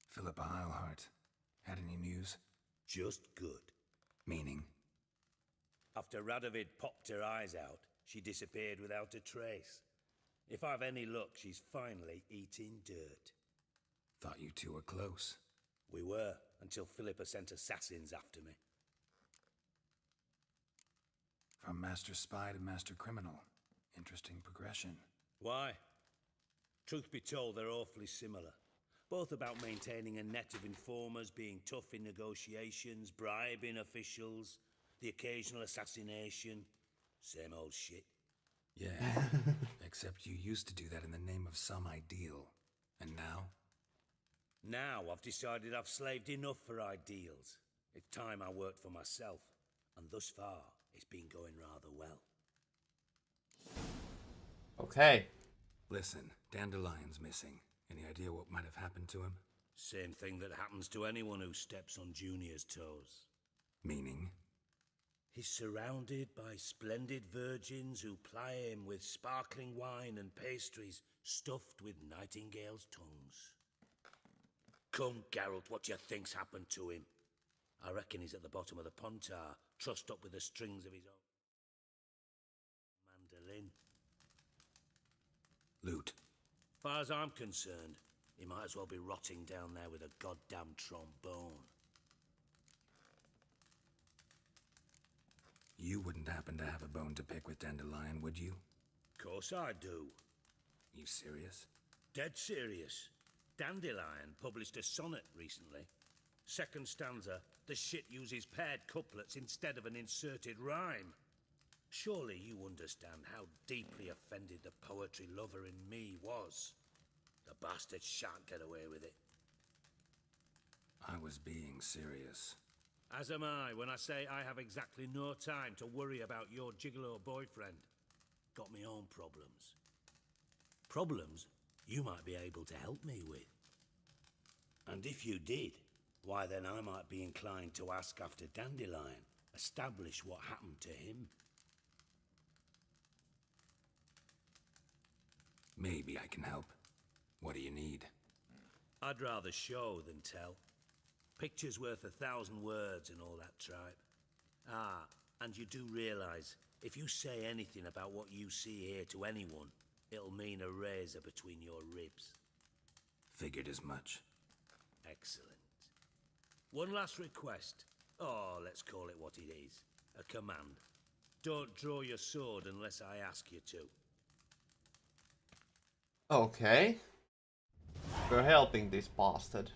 Philippa Eilhart. Had any news? Just good. Meaning? After Radovid popped her eyes out, she disappeared without a trace. If I've any luck, she's finally eating dirt. Thought you two were close. We were, until Philippa sent assassins after me. From Master Spy to Master Criminal. Interesting progression. Why? Truth be told, they're awfully similar. Both about maintaining a net of informers, being tough in negotiations, bribing officials, the occasional assassination. Same old shit. Yeah, except you used to do that in the name of some ideal. And now? Now I've decided I've slaved enough for ideals. It's time I worked for myself. And thus far, it's been going rather well. Okay. Listen, Dandelion's missing. Any idea what might have happened to him? Same thing that happens to anyone who steps on Junior's toes. Meaning? He's surrounded by splendid virgins who ply him with sparkling wine and pastries stuffed with nightingales' tongues. Come, Geralt, what do you think's happened to him? I reckon he's at the bottom of the Pontar, trussed up with the strings of his own mandolin. Loot. Far as I'm concerned, he might as well be rotting down there with a goddamn trombone. You wouldn't happen to have a bone to pick with Dandelion, would you? Course I do. You serious? Dead serious. Dandelion published a sonnet recently. Second stanza, the shit uses paired couplets instead of an inserted rhyme. Surely you understand how deeply offended the poetry lover in me was. The bastard shan't get away with it. I was being serious. As am I when I say I have exactly no time to worry about your gigolo boyfriend. Got me own problems. Problems you might be able to help me with. And if you did, why then I might be inclined to ask after Dandelion, establish what happened to him. Maybe I can help. What do you need? I'd rather show than tell. Picture's worth 1,000 words and all that tripe. Ah, and you do realize, if you say anything about what you see here to anyone, it'll mean a razor between your ribs. Figured as much. Excellent. One last request. Oh, let's call it what it is. A command. Don't draw your sword unless I ask you to. Okay. We're helping this bastard.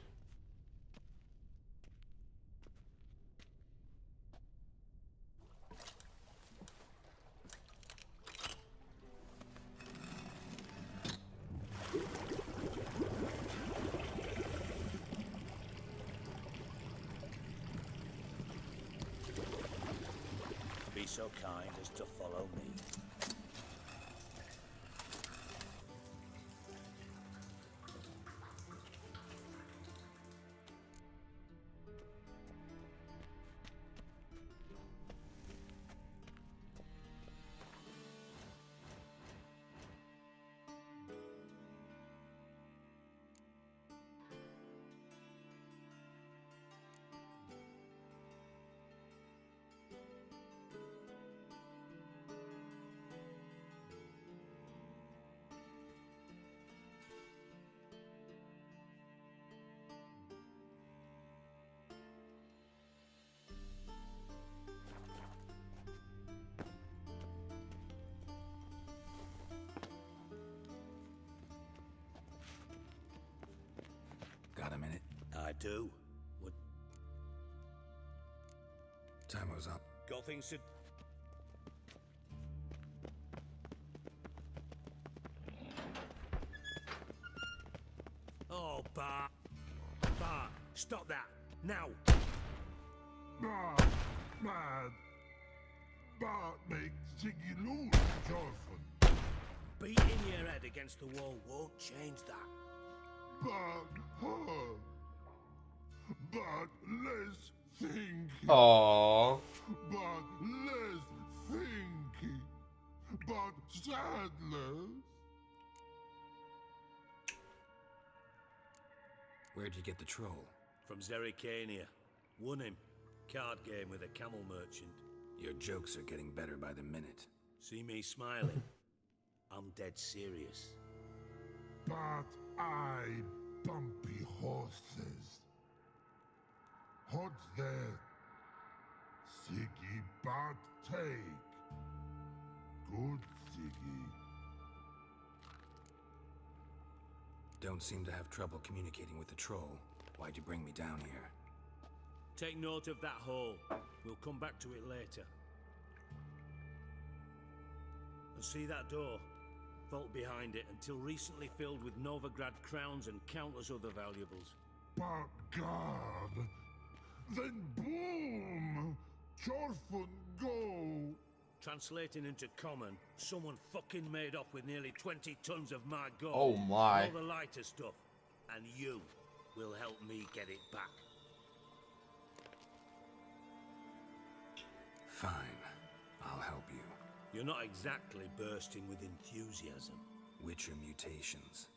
Be so kind as to follow me. Got a minute? I do. What? Timer's up. Got things to... Oh, Bart. Bart, stop that. Now. Bart, mad. Bart makes Ziggy lose, Jorfin. Beating your head against the wall won't change that. But her. But less thinky. Aww. But less thinky. But sadless. Where'd you get the troll? From Zerrikania. Won him. Card game with a camel merchant. Your jokes are getting better by the minute. See me smiling? I'm dead serious. But I bumpy horses. What's there? Siggy but take. Good Siggy. Don't seem to have trouble communicating with the troll. Why'd you bring me down here? Take note of that hole. We'll come back to it later. And see that door? Vault behind it, until recently filled with Novigrad crowns and countless other valuables. But God, then boom! Jorfun go! Translating into common, someone fucking made off with nearly 20 tons of my gold. Oh my. And all the lighter stuff. And you will help me get it back. Fine. I'll help you. You're not exactly bursting with enthusiasm. Witcher mutations.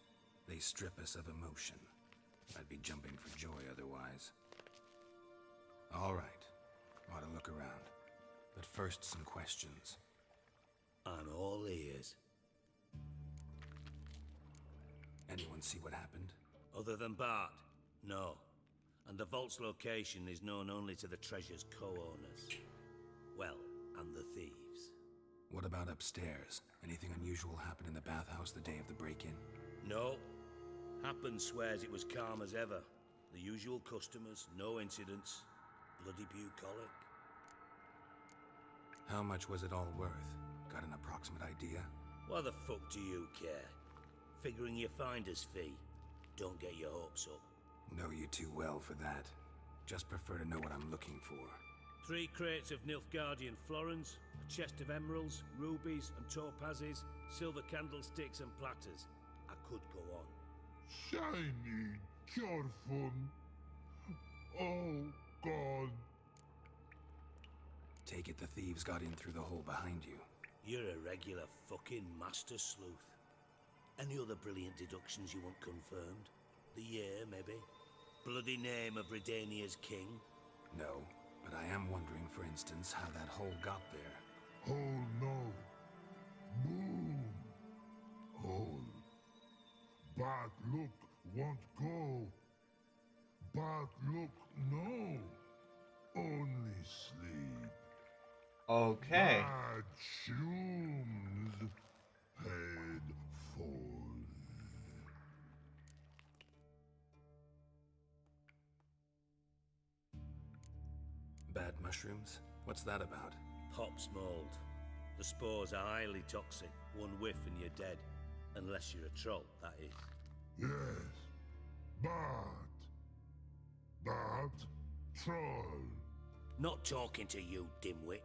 They strip us of emotion. I'd be jumping for joy otherwise. All right. Ought to look around. But first, some questions. I'm all ears. Anyone see what happened? Other than Bart? No. And the vault's location is known only to the treasure's co-owners. Well, and the thieves. What about upstairs? Anything unusual happen in the bathhouse the day of the break-in? No. Happen swears it was calm as ever. The usual customers, no incidents. Bloody bucolic. How much was it all worth? Got an approximate idea? Why the fuck do you care? Figuring your finder's fee. Don't get your hopes up. Know you too well for that. Just prefer to know what I'm looking for. 3 crates of Nilfgaardian florins, a chest of emeralds, rubies and topazes, silver candlesticks and platters. I could go on. Shiny, careful. Oh, God. Take it the thieves got in through the hole behind you. You're a regular fucking master sleuth. Any other brilliant deductions you want confirmed? The year, maybe? Bloody name of Redania's king? No, but I am wondering, for instance, how that hole got there. Hole, no. Boom. Hole. Bad look, won't go. Bad look, no. Only sleep. Okay. Bad shrooms. Head full. Bad mushrooms? What's that about? Pop's mold. The spores are highly toxic. One whiff and you're dead. Unless you're a troll, that is. Yes. Bad. Bad troll. Not talking to you, dimwit.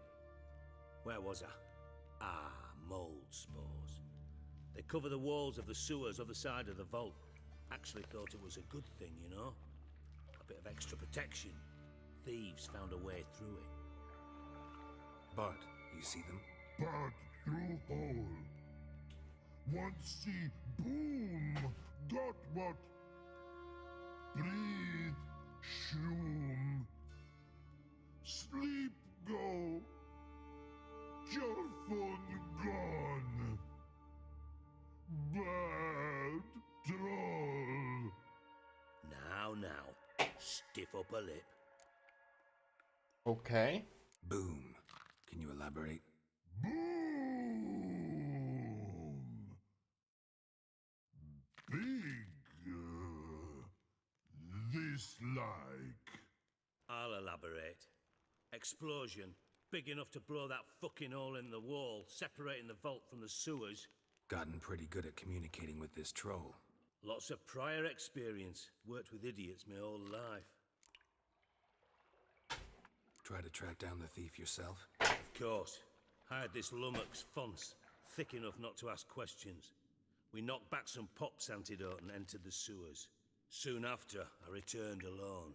Where was I? Ah, mold spores. They cover the walls of the sewers other side of the vault. Actually thought it was a good thing, you know? A bit of extra protection. Thieves found a way through it. Bart, you see them? Bad through hole. Once see boom. Got what? Breathe. Shroom. Sleep go. Your phone gone. Bad troll. Now, stiff up a lip. Okay. Boom. Can you elaborate? Boom. Big. This like. I'll elaborate. Explosion. Big enough to blow that fucking hole in the wall, separating the vault from the sewers. Gotten pretty good at communicating with this troll. Lots of prior experience. Worked with idiots my whole life. Try to track down the thief yourself? Of course. Hired this lummox, Fons. Thick enough not to ask questions. We knocked back some Pop's antidote and entered the sewers. Soon after, I returned alone.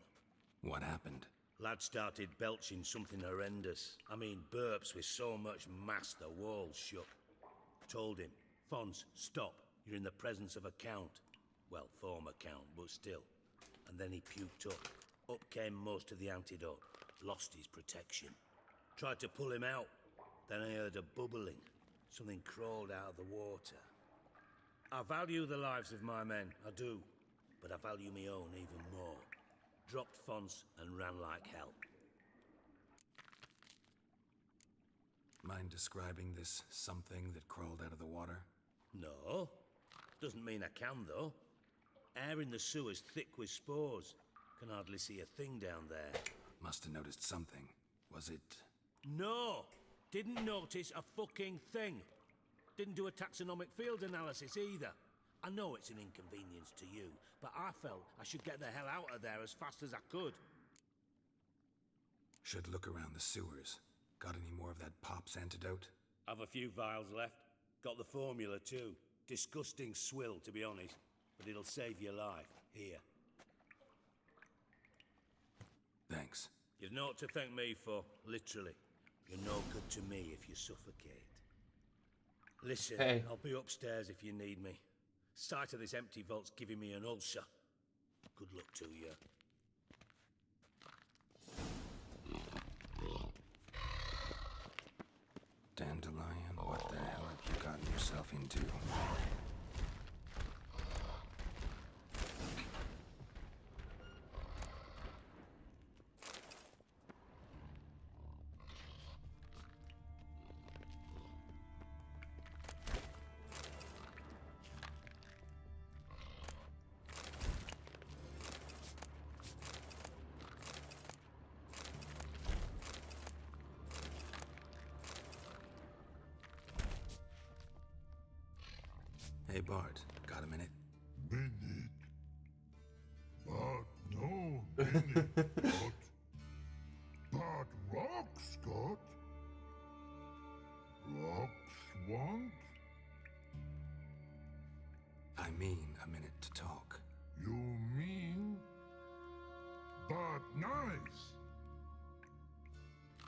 What happened? Lad started belching something horrendous. I mean, burps with so much mass the walls shook. Told him, Fons, stop. You're in the presence of a count. Well, former count, but still. And then he puked up. Up came most of the antidote. Lost his protection. Tried to pull him out. Then I heard a bubbling. Something crawled out of the water. I value the lives of my men, I do. But I value my own even more. Dropped Fons and ran like hell. Mind describing this something that crawled out of the water? No. Doesn't mean I can, though. Air in the sewer's thick with spores. Can hardly see a thing down there. Must have noticed something. Was it... No! Didn't notice a fucking thing. Didn't do a taxonomic field analysis either. I know it's an inconvenience to you, but I felt I should get the hell out of there as fast as I could. Should look around the sewers. Got any more of that Pop's antidote? Have a few vials left. Got the formula too. Disgusting swill, to be honest, but it'll save your life. Here. Thanks. You've naught to thank me for, literally. You're no good to me if you suffocate. Listen, Hey. I'll be upstairs if you need me. Sight of this empty vault's giving me an ulcer. Good luck to you. Dandelion, what the hell have you gotten yourself into? Hey Bart, got a minute? Minute. But no minute, Scott. But rock, Scott. Rocks want? I mean a minute to talk. You mean? But nice.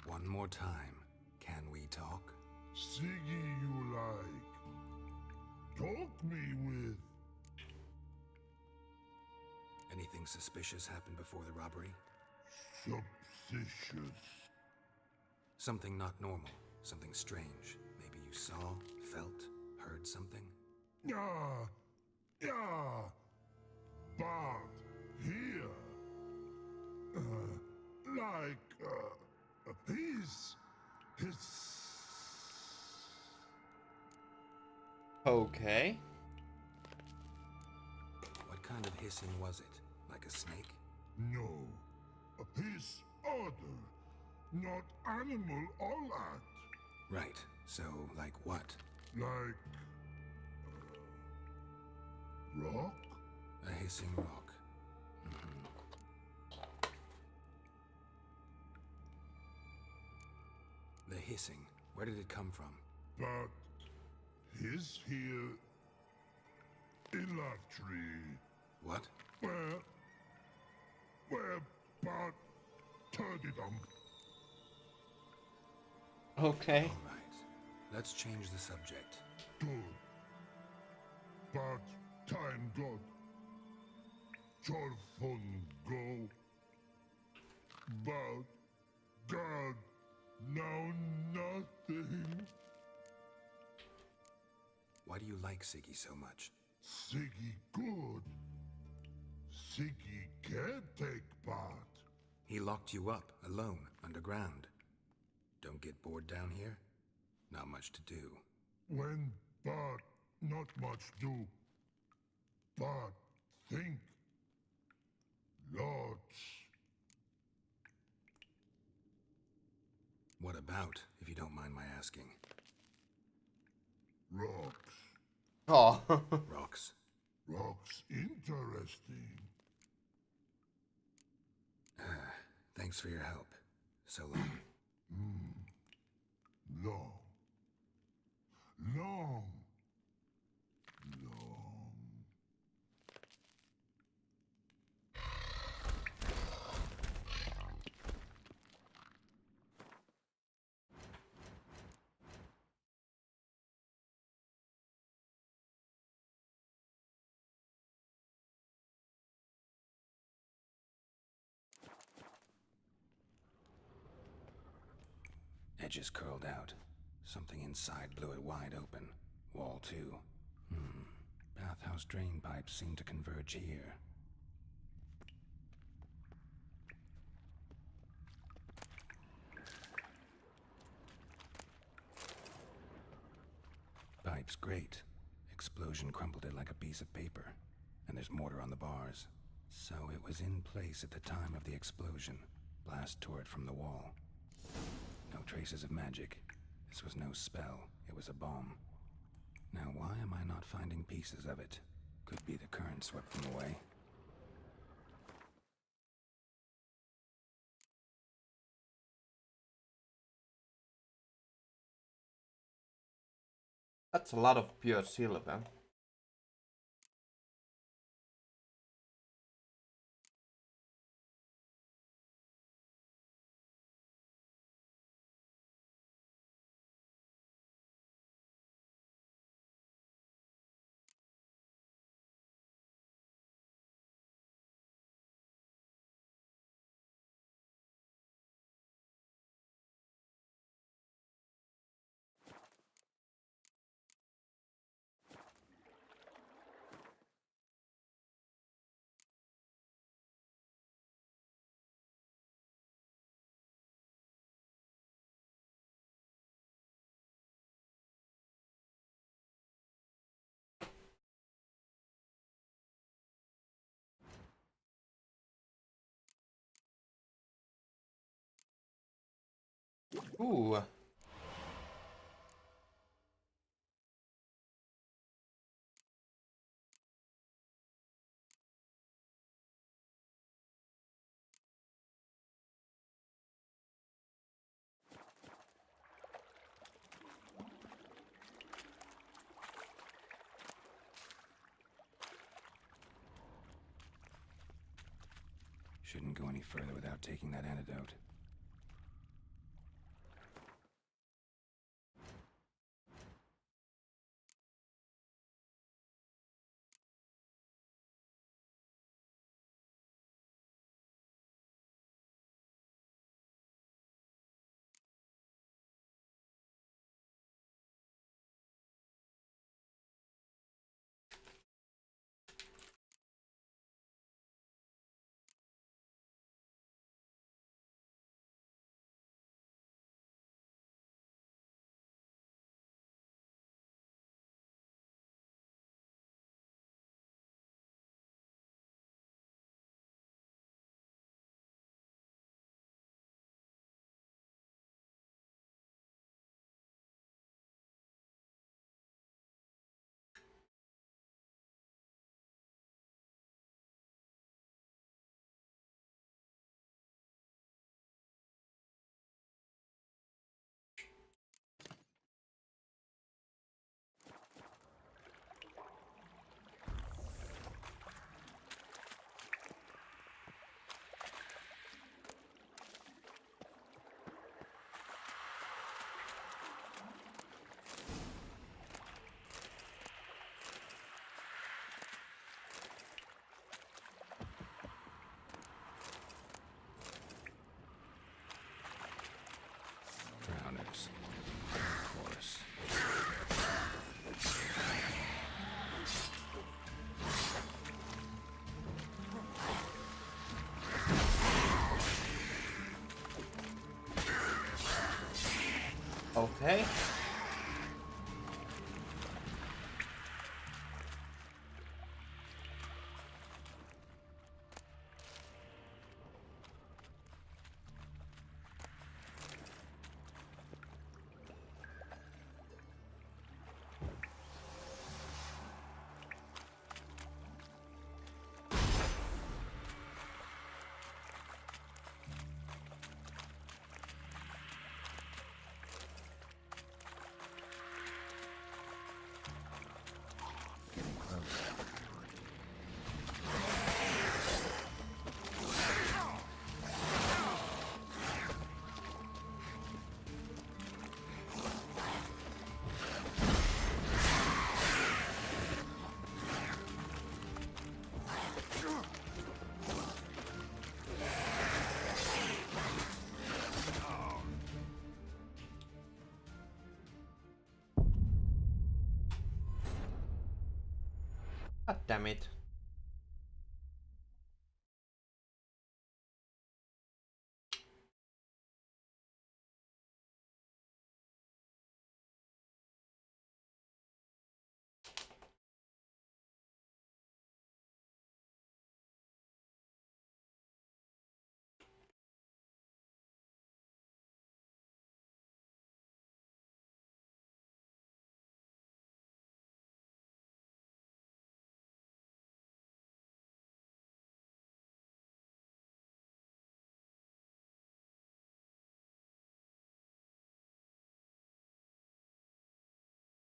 One more time, can we talk? Siggy you like. Talk me with. Anything suspicious happened before the robbery? Suspicious. Something not normal, something strange. Maybe you saw, felt, heard something? Yeah. But here. His. Okay. What kind of hissing was it? Like a snake? No. His other. Not animal all at. Right. So, like what? Like. Rock? A hissing rock. Mhm. The hissing. Where did it come from? But. His here. In that tree. What? Where but Turdydump. Okay. All right. Let's change the subject. Good. But time God. Jorfun go. But God now nothing. Why do you like Siggy so much? Siggy good. Siggy can't take part. He locked you up, alone, underground. Don't get bored down here? Not much to do. When but not much do. But think. Lots. What about, if you don't mind my asking? Rocks. Oh. Rocks. Rocks interesting. Thanks for your help. So long. Long. Long. Edges curled out. Something inside blew it wide open. Wall too. Bathhouse drain pipes seem to converge here. Pipe's great. Explosion crumpled it like a piece of paper. And there's mortar on the bars. So it was in place at the time of the explosion. Blast tore it from the wall. No traces of magic. This was no spell. It was a bomb. Now why am I not finding pieces of it? Could be the current swept them away. That's a lot of pure silver. Ooh. Shouldn't go any further without taking that antidote. Drowners. Of course. Okay. God damn it.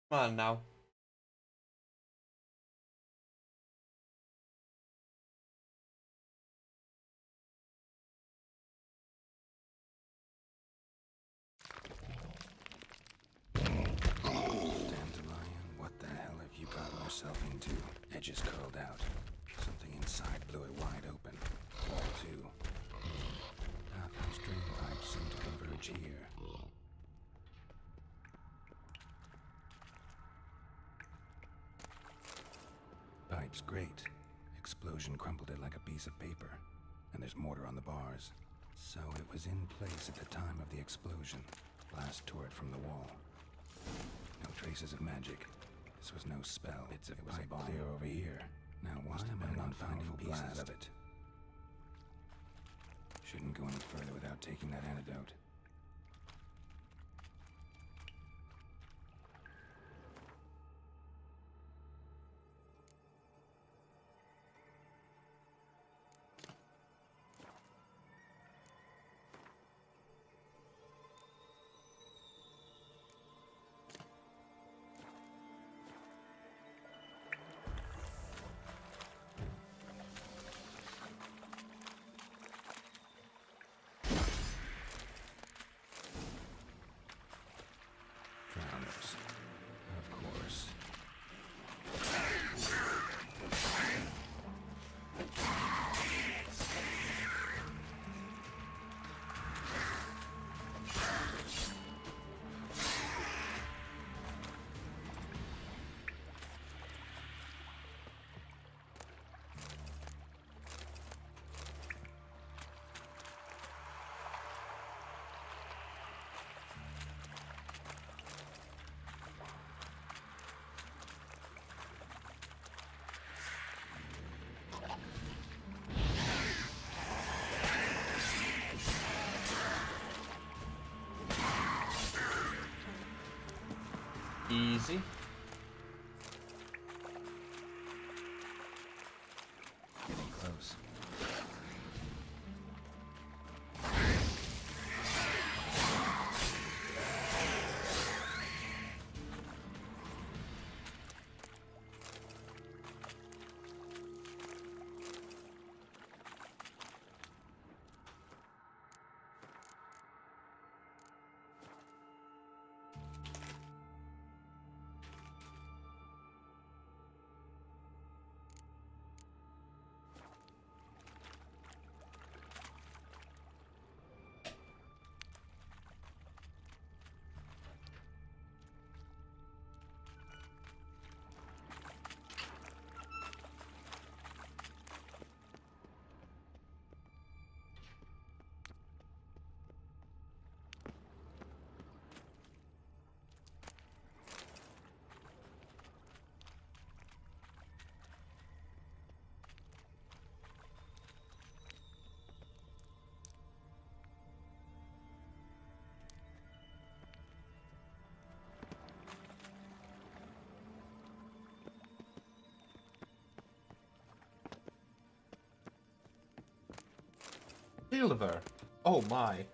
Come on now. Dandelion, what the hell have you gotten yourself into? Edges curled out. Something inside blew it wide open. Wall too. Pathhouse drain pipes seem to converge here. Pipe's great. Explosion crumpled it like a piece of paper. And there's mortar on the bars. So it was in place at the time of the explosion. Blast tore it from the wall. No traces of magic. This was no spell. It was a bomb. Clear over here. Now why am I not finding pieces of it? Shouldn't go any further without taking that antidote. Drowners. Of course. Easy. Getting close. Silver. Oh my.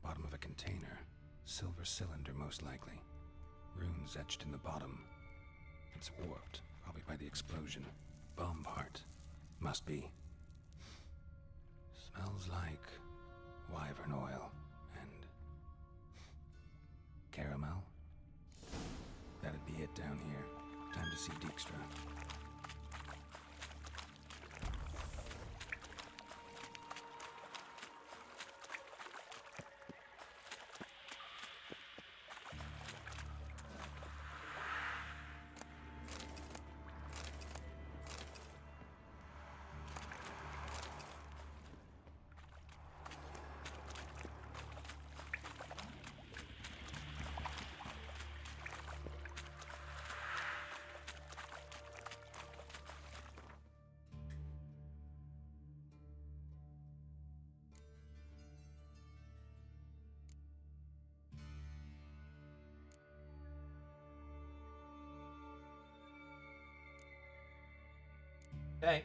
Bottom of a container. Silver cylinder, most likely. Runes etched in the bottom. It's warped, probably by the explosion. Bomb part. Must be. Smells like wyvern oil and caramel. That'd be it down here. Time to see Dijkstra. Okay.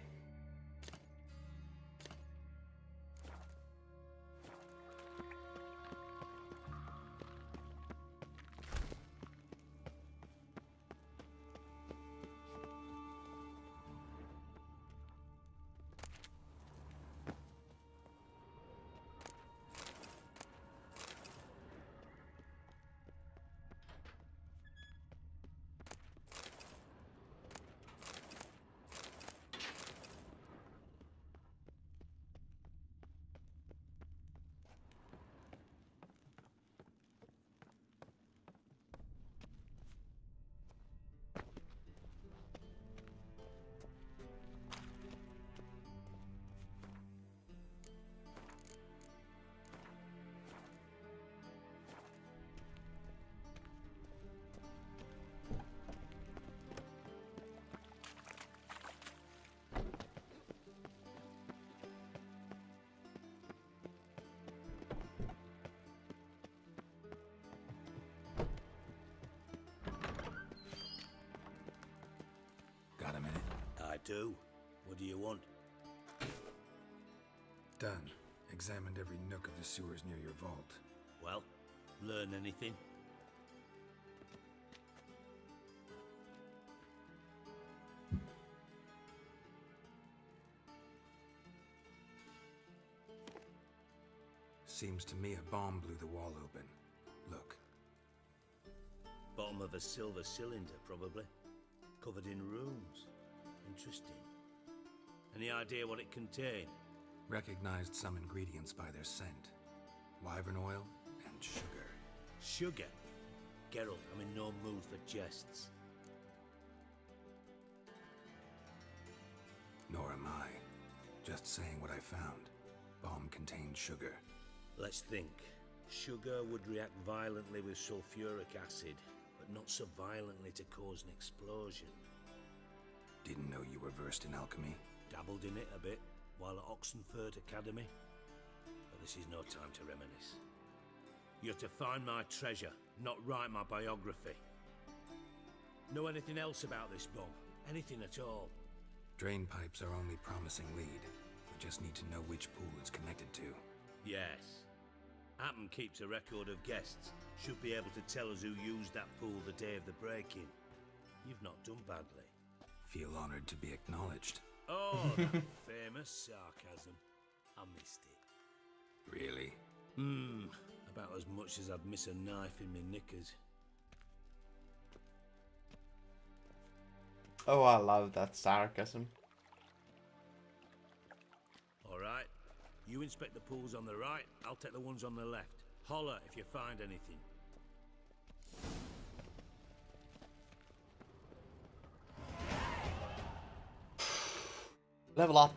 Got a minute? I do. What do you want? Done. Examined every nook of the sewers near your vault. Well, learn anything? Seems to me a bomb blew the wall open. Look. Bottom of a silver cylinder, probably. Covered in runes. Interesting. Any idea what it contained? Recognized some ingredients by their scent. Wyvern oil and sugar. Sugar? Geralt, I'm in no mood for jests. Nor am I. Just saying what I found. Bomb contained sugar. Let's think. Sugar would react violently with sulfuric acid, but not so violently to cause an explosion. Didn't know you were versed in alchemy. Dabbled in it a bit while at Oxenford Academy. But this is no time to reminisce. You're to find my treasure, not write my biography. Know anything else about this bomb? Anything at all? Drain pipes are only promising lead. We just need to know which pool it's connected to. Yes. Appen keeps a record of guests. Should be able to tell us who used that pool the day of the break-in. You've not done badly. Feel honored to be acknowledged. Oh, that famous sarcasm. I missed it. Really? About as much as I'd miss a knife in me knickers. Oh, I love that sarcasm. Alright. You inspect the pools on the right, I'll take the ones on the left. Holler if you find anything. Level up.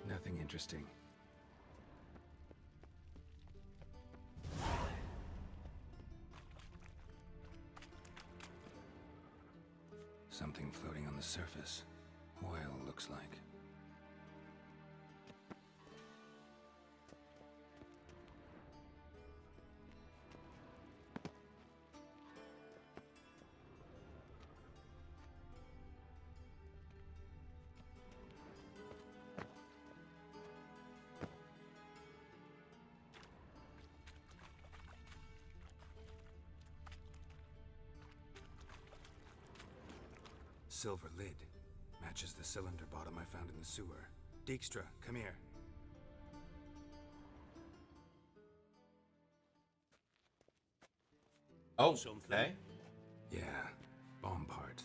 Nothing interesting. Something floating on the surface. Oil, looks like. Silver lid. Matches the cylinder bottom I found in the sewer. Dijkstra, come here. Oh, something. okay. Yeah, bomb part.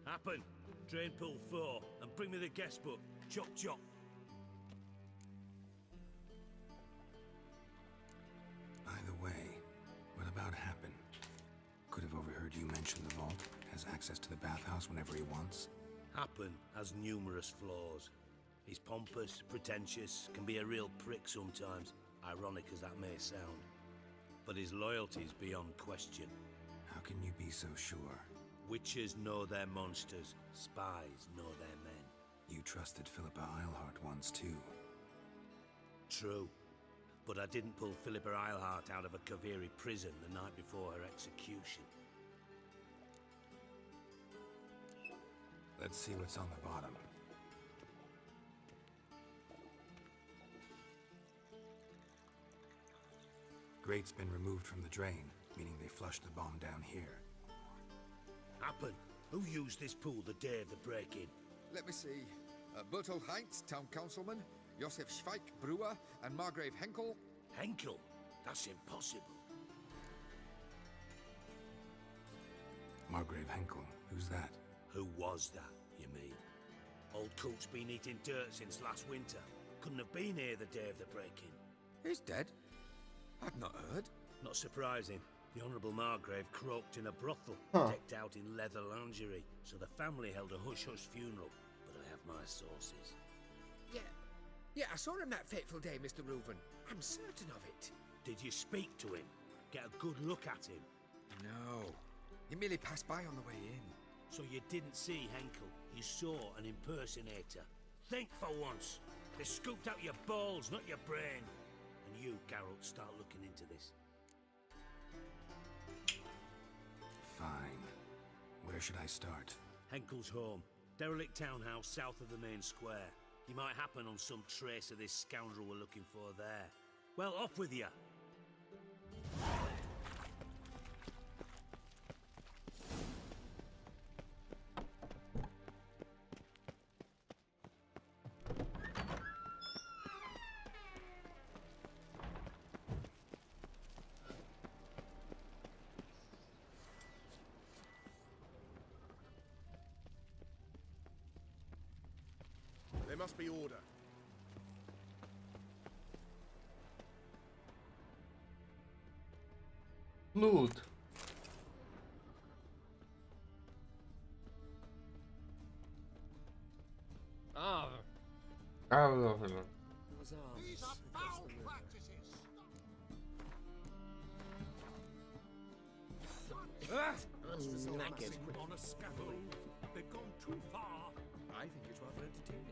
Happen. Drain pool 4 and bring me the guest book. Chop chop. By the way, what about Happen? Could have overheard you mention the vault. Has access to the bathhouse whenever he wants. Happen has numerous flaws. He's pompous, pretentious, can be a real prick sometimes, ironic as that may sound. but his loyalty's beyond question. How can you be so sure? Witchers know their monsters, spies know their men. You trusted Philippa Eilhart once too. True, but I didn't pull Philippa Eilhart out of a Kaviri prison the night before her execution. Let's see what's on the bottom. Grate's been removed from the drain, meaning they flushed the bomb down here. Happen. Who used this pool the day of the break-in? Let me see. Bertolt Heinz, town councilman, Josef Schweik, brewer, and Margrave Henkel. Henkel? That's impossible. Margrave Henkel? Who's that? Who was that, you mean? Old Coot's been eating dirt since last winter. Couldn't have been here the day of the break-in. He's dead? I'd not heard. Not surprising. The Honourable Margrave croaked in a brothel, decked out in leather lingerie, so the family held a hush-hush funeral, but I have my sources. Yeah, I saw him that fateful day, Mr. Reuven. I'm certain of it. Did you speak to him? Get a good look at him? No. He merely passed by on the way in. So you didn't see Henkel, you saw an impersonator. Think for once. They scooped out your balls, not your brain. And you, Geralt, start looking into this. Fine. Where should I start? Henkel's home. Derelict townhouse south of the main square. You might happen on some trace of this scoundrel we're looking for there. Well, off with you. There must be order. Loot. These are foul practices. I'm knackered. On a scaffold. They've gone too far. I think it's rather entertaining.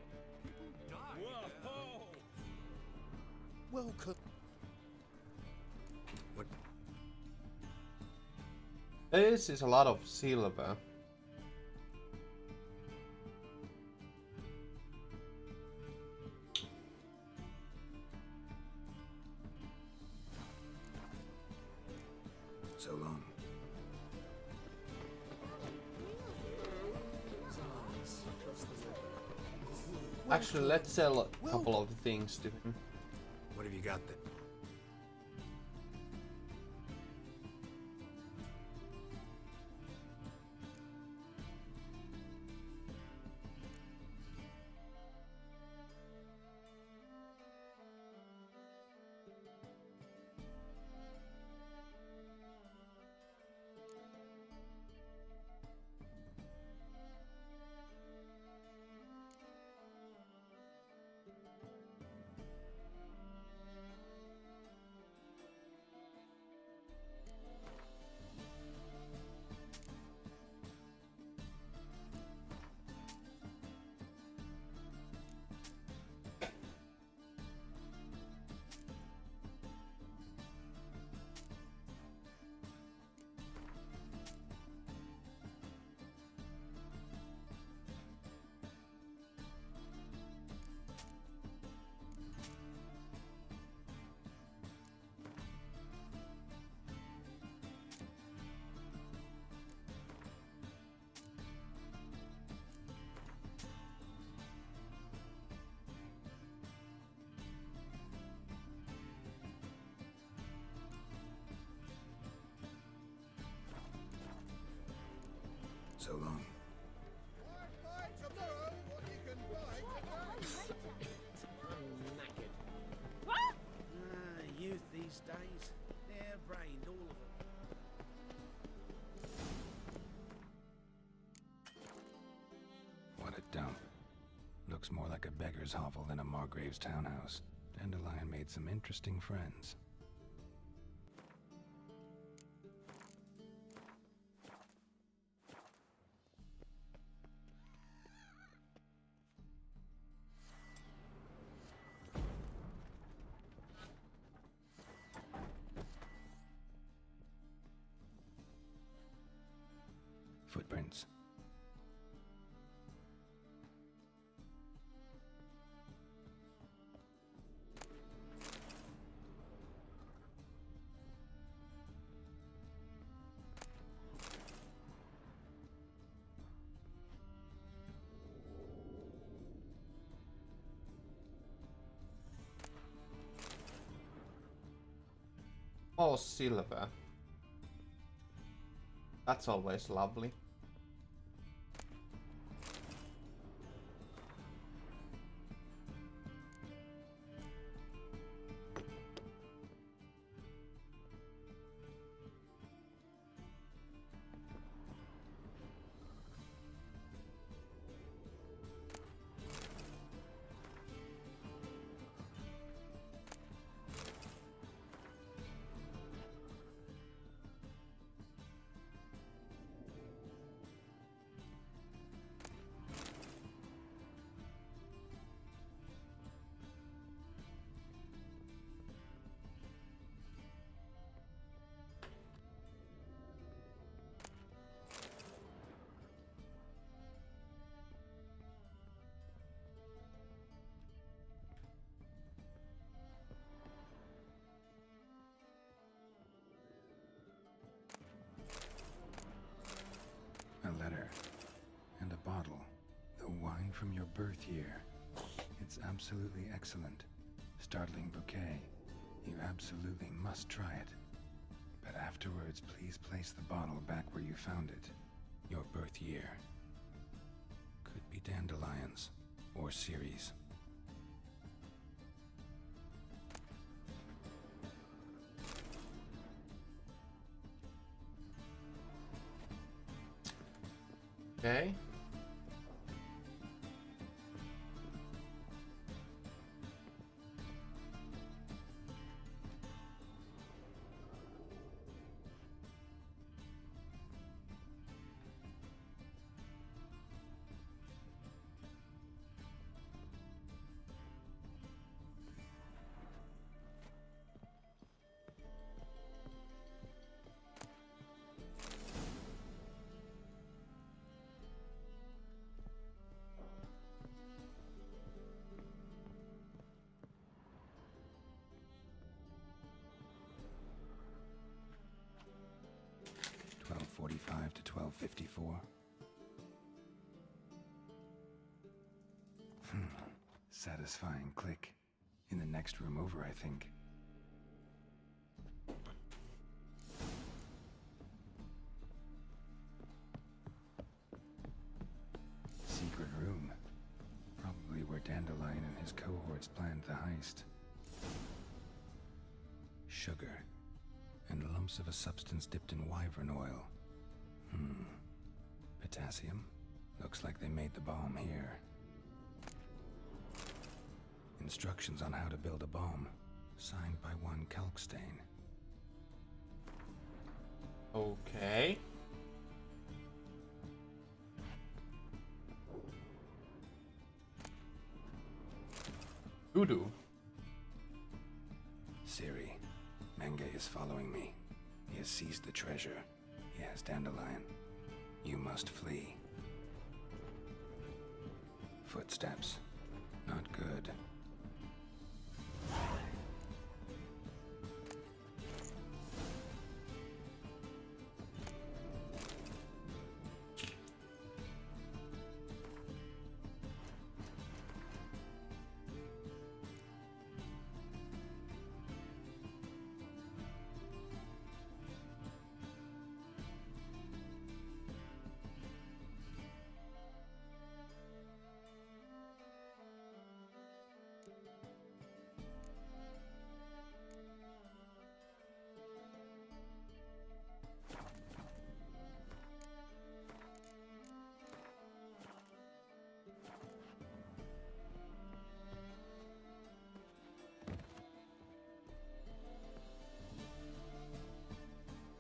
People die. Whoa! Welcome. What? This is a lot of silver. So long. Actually, let's sell a couple of things to him. What have you got that? So long. I'm knackered. Youth these days. Hair-brained, all of them. What a dump. Looks more like a beggar's hovel than a Margrave's townhouse. Dandelion made some interesting friends. Footprints. Oh, silver. That's always lovely. A letter. And a bottle. The wine from your birth year. It's absolutely excellent. Startling bouquet. You absolutely must try it. But afterwards, please place the bottle back where you found it. Your birth year. Could be dandelions. Or Ceres. Okay. .45 to 12:54. Satisfying click. In the next room over, I think. Secret room. Probably where Dandelion and his cohorts planned the heist. Sugar. And lumps of a substance dipped in wyvern oil. Potassium? Looks like they made the bomb here. Instructions on how to build a bomb. Signed by one Kalkstein. Okay. Voodoo. Ciri. Menge is following me. He has seized the treasure. He has Dandelion. You must flee. Footsteps. Not good.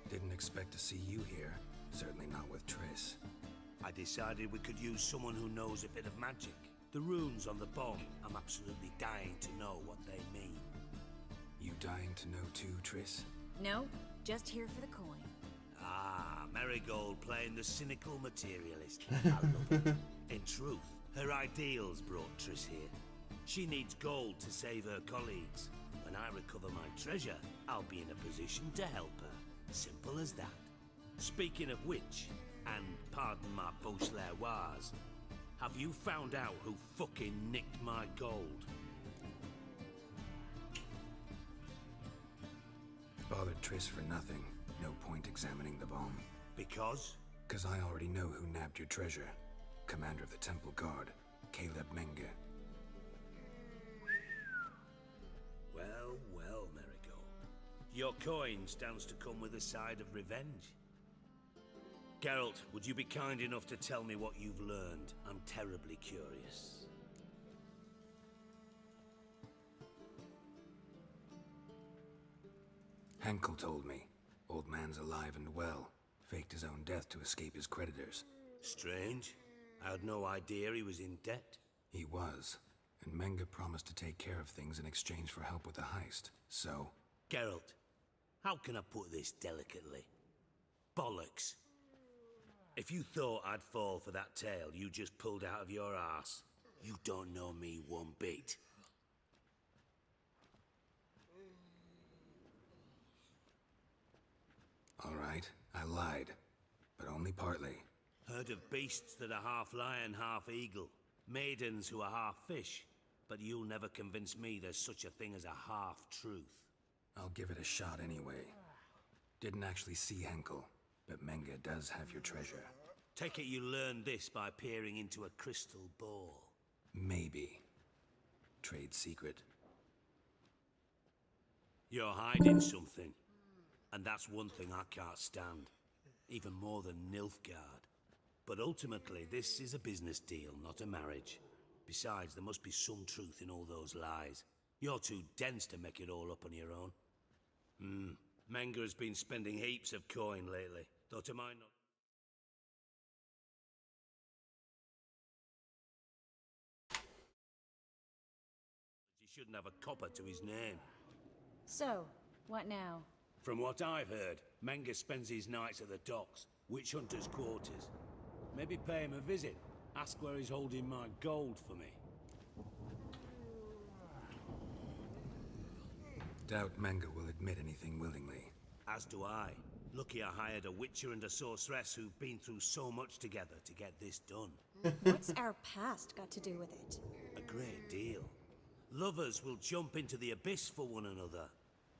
Didn't expect to see you here. Certainly not with Triss. I decided we could use someone who knows a bit of magic. The runes on the bomb, I'm absolutely dying to know what they mean. You dying to know too, Triss? No, just here for the coin. Ah, Marigold playing the cynical materialist. I love it. In truth, her ideals brought Triss here. She needs gold to save her colleagues. When I recover my treasure, I'll be in a position to help her. Simple as that. Speaking of which, and pardon my Beauclervoise, have you found out who fucking nicked my gold? Bothered Triss for nothing. No point examining the bomb. Because? 'Cause I already know who nabbed your treasure. Commander of the Temple Guard, Caleb Menge. Well, well, Marigold. Your coin stands to come with a side of revenge. Geralt, would you be kind enough to tell me what you've learned? I'm terribly curious. Henkel told me. Old man's alive and well. Faked his own death to escape his creditors. Strange. I had no idea he was in debt. He was. And Menge promised to take care of things in exchange for help with the heist. So... Geralt, how can I put this delicately? Bollocks. If you thought I'd fall for that tale you just pulled out of your arse, you don't know me one bit. All right, I lied. But only partly. Heard of beasts that are half lion, half eagle. Maidens who are half fish. But you'll never convince me there's such a thing as a half-truth. I'll give it a shot anyway. Didn't actually see Henkel, but Menge does have your treasure. Take it you learned this by peering into a crystal ball. Maybe. Trade secret. You're hiding something. And that's one thing I can't stand. Even more than Nilfgaard. But ultimately, this is a business deal, not a marriage. Besides, there must be some truth in all those lies. You're too dense to make it all up on your own. Menge has been spending heaps of coin lately, though to my knowledge... he shouldn't have a copper to his name. So, what now? From what I've heard, Menge spends his nights at the docks, witch hunters' quarters. Maybe pay him a visit. Ask where he's holding my gold for me. Doubt Menge will admit anything willingly. As do I. Lucky I hired a witcher and a sorceress who've been through so much together to get this done. What's our past got to do with it? A great deal. Lovers will jump into the abyss for one another.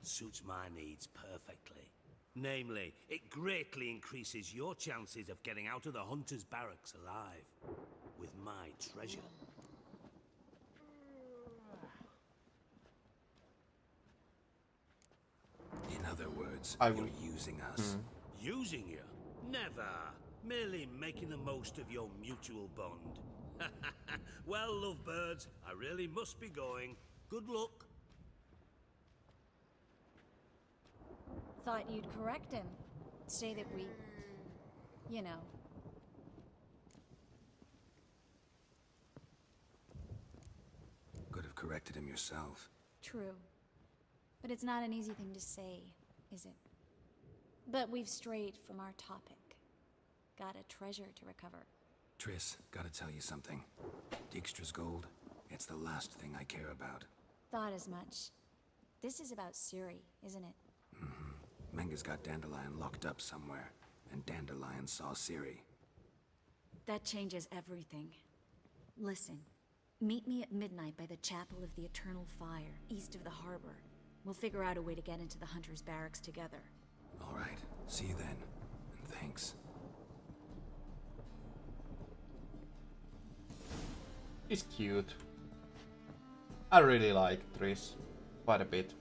Suits my needs perfectly. Namely, it greatly increases your chances of getting out of the hunter's barracks alive. With my treasure. In other words, I you're will... using us. Using you? Never. Merely making the most of your mutual bond. Well, lovebirds, I really must be going. Good luck. Thought you'd correct him. Say that we... you know. Could have corrected him yourself. True. But it's not an easy thing to say, is it? But we've strayed from our topic. Got a treasure to recover. Triss, gotta tell you something. Dijkstra's gold, it's the last thing I care about. Thought as much. This is about Ciri, isn't it? Menge's got Dandelion locked up somewhere, and Dandelion saw Ciri. That changes everything. Listen, meet me at midnight by the Chapel of the Eternal Fire, east of the harbor. We'll figure out a way to get into the Hunter's barracks together. All right, see you then, and thanks. He's cute. I really like Triss quite a bit.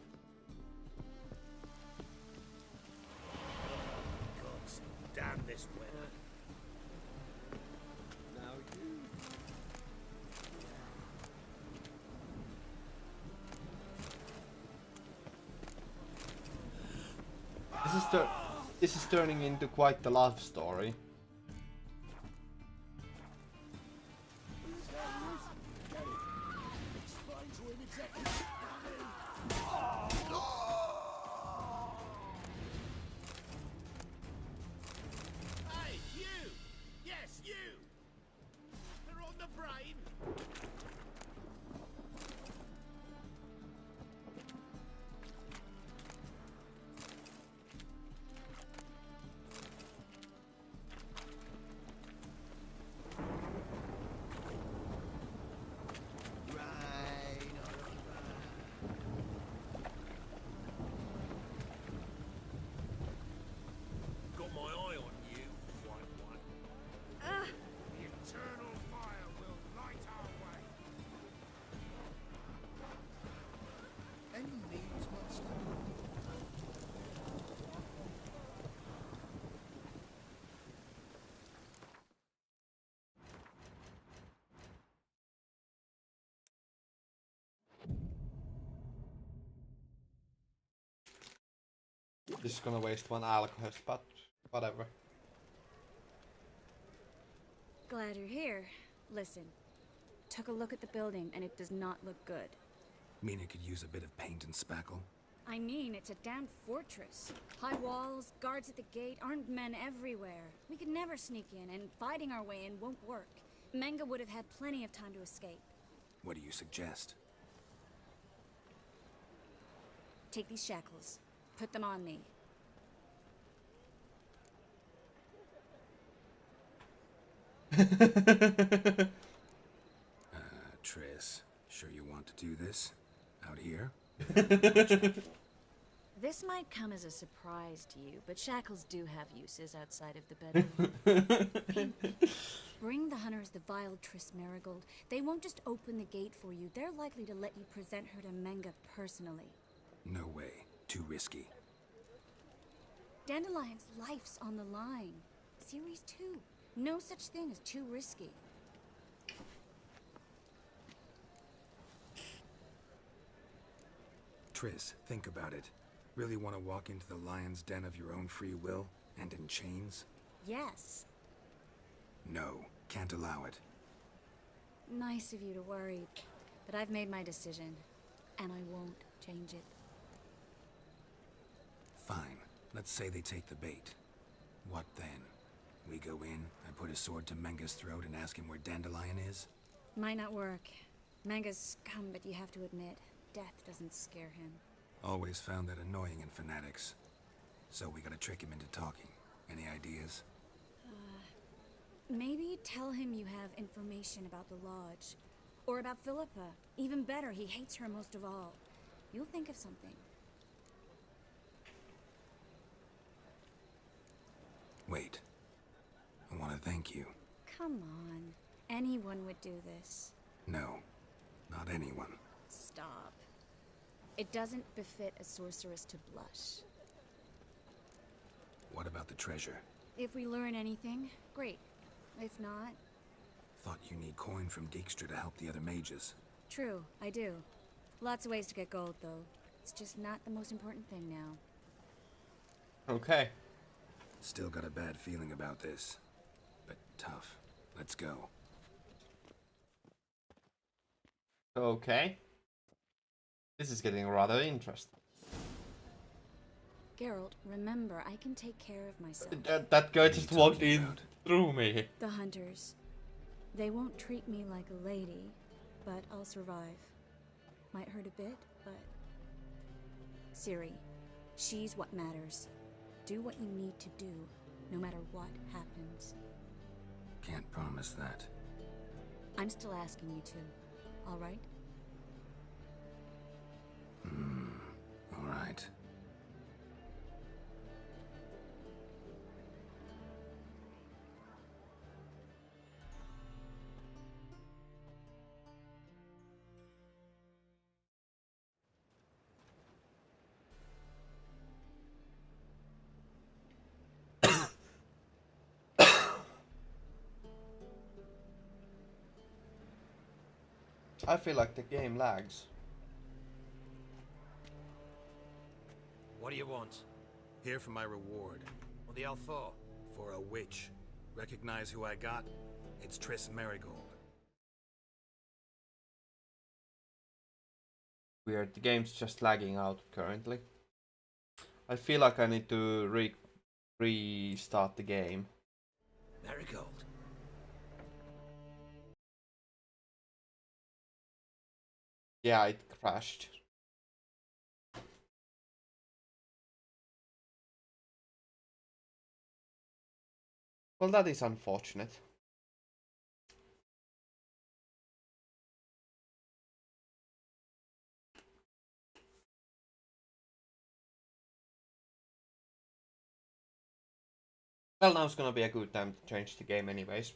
Gods, damn this weather. Now you... This is turning into quite the love story. Just gonna waste one alcohol, but whatever. Glad you're here. Listen, took a look at the building and it does not look good. Mean it could use a bit of paint and spackle? I mean, it's a damn fortress. High walls, guards at the gate, armed men everywhere. We could never sneak in, and fighting our way in won't work. Menga would have had plenty of time to escape. What do you suggest? Take these shackles. Put them on me. Triss, sure you want to do this? Out here? This might come as a surprise to you, but shackles do have uses outside of the bedroom. Bring the hunters the vile Triss Marigold. They won't just open the gate for you. They're likely to let you present her to Menga personally. No way. Too risky. Dandelion's life's on the line. Series 2. No such thing as too risky. Triss, think about it. Really want to walk into the lion's den of your own free will, and in chains? Yes. No, can't allow it. Nice of you to worry, but I've made my decision, and I won't change it. Fine. Let's say they take the bait. What then? We go in, I put a sword to Menga's throat and ask him where Dandelion is? Might not work. Manga's scum, but you have to admit, death doesn't scare him. Always found that annoying in fanatics. So we gotta trick him into talking. Any ideas? Maybe tell him you have information about the Lodge. Or about Philippa. Even better, he hates her most of all. You'll think of something. Wait. I want to thank you. Come on. Anyone would do this. No. Not anyone. Stop. It doesn't befit a sorceress to blush. What about the treasure? If we learn anything, great. If not... Thought you need coin from Dijkstra to help the other mages. True, I do. Lots of ways to get gold, though. It's just not the most important thing now. Okay. Still got a bad feeling about this. But tough. Let's go. Okay. This is getting rather interesting. Geralt, remember, I can take care of myself. That girl just walked in through me. The hunters. They won't treat me like a lady, but I'll survive. Might hurt a bit, but... Ciri, she's what matters. Do what you need to do, no matter what happens. Can't promise that. I'm still asking you to, all right? All right. I feel like the game lags. What do you want? Here for my reward. What the hell for? For a witch. Recognize who I got? It's Triss Marigold. Weird, the game's just lagging out currently. I feel like I need to restart the game. Marigold. Yeah, it crashed. Well, that is unfortunate. Well, now's gonna be a good time to change the game anyways.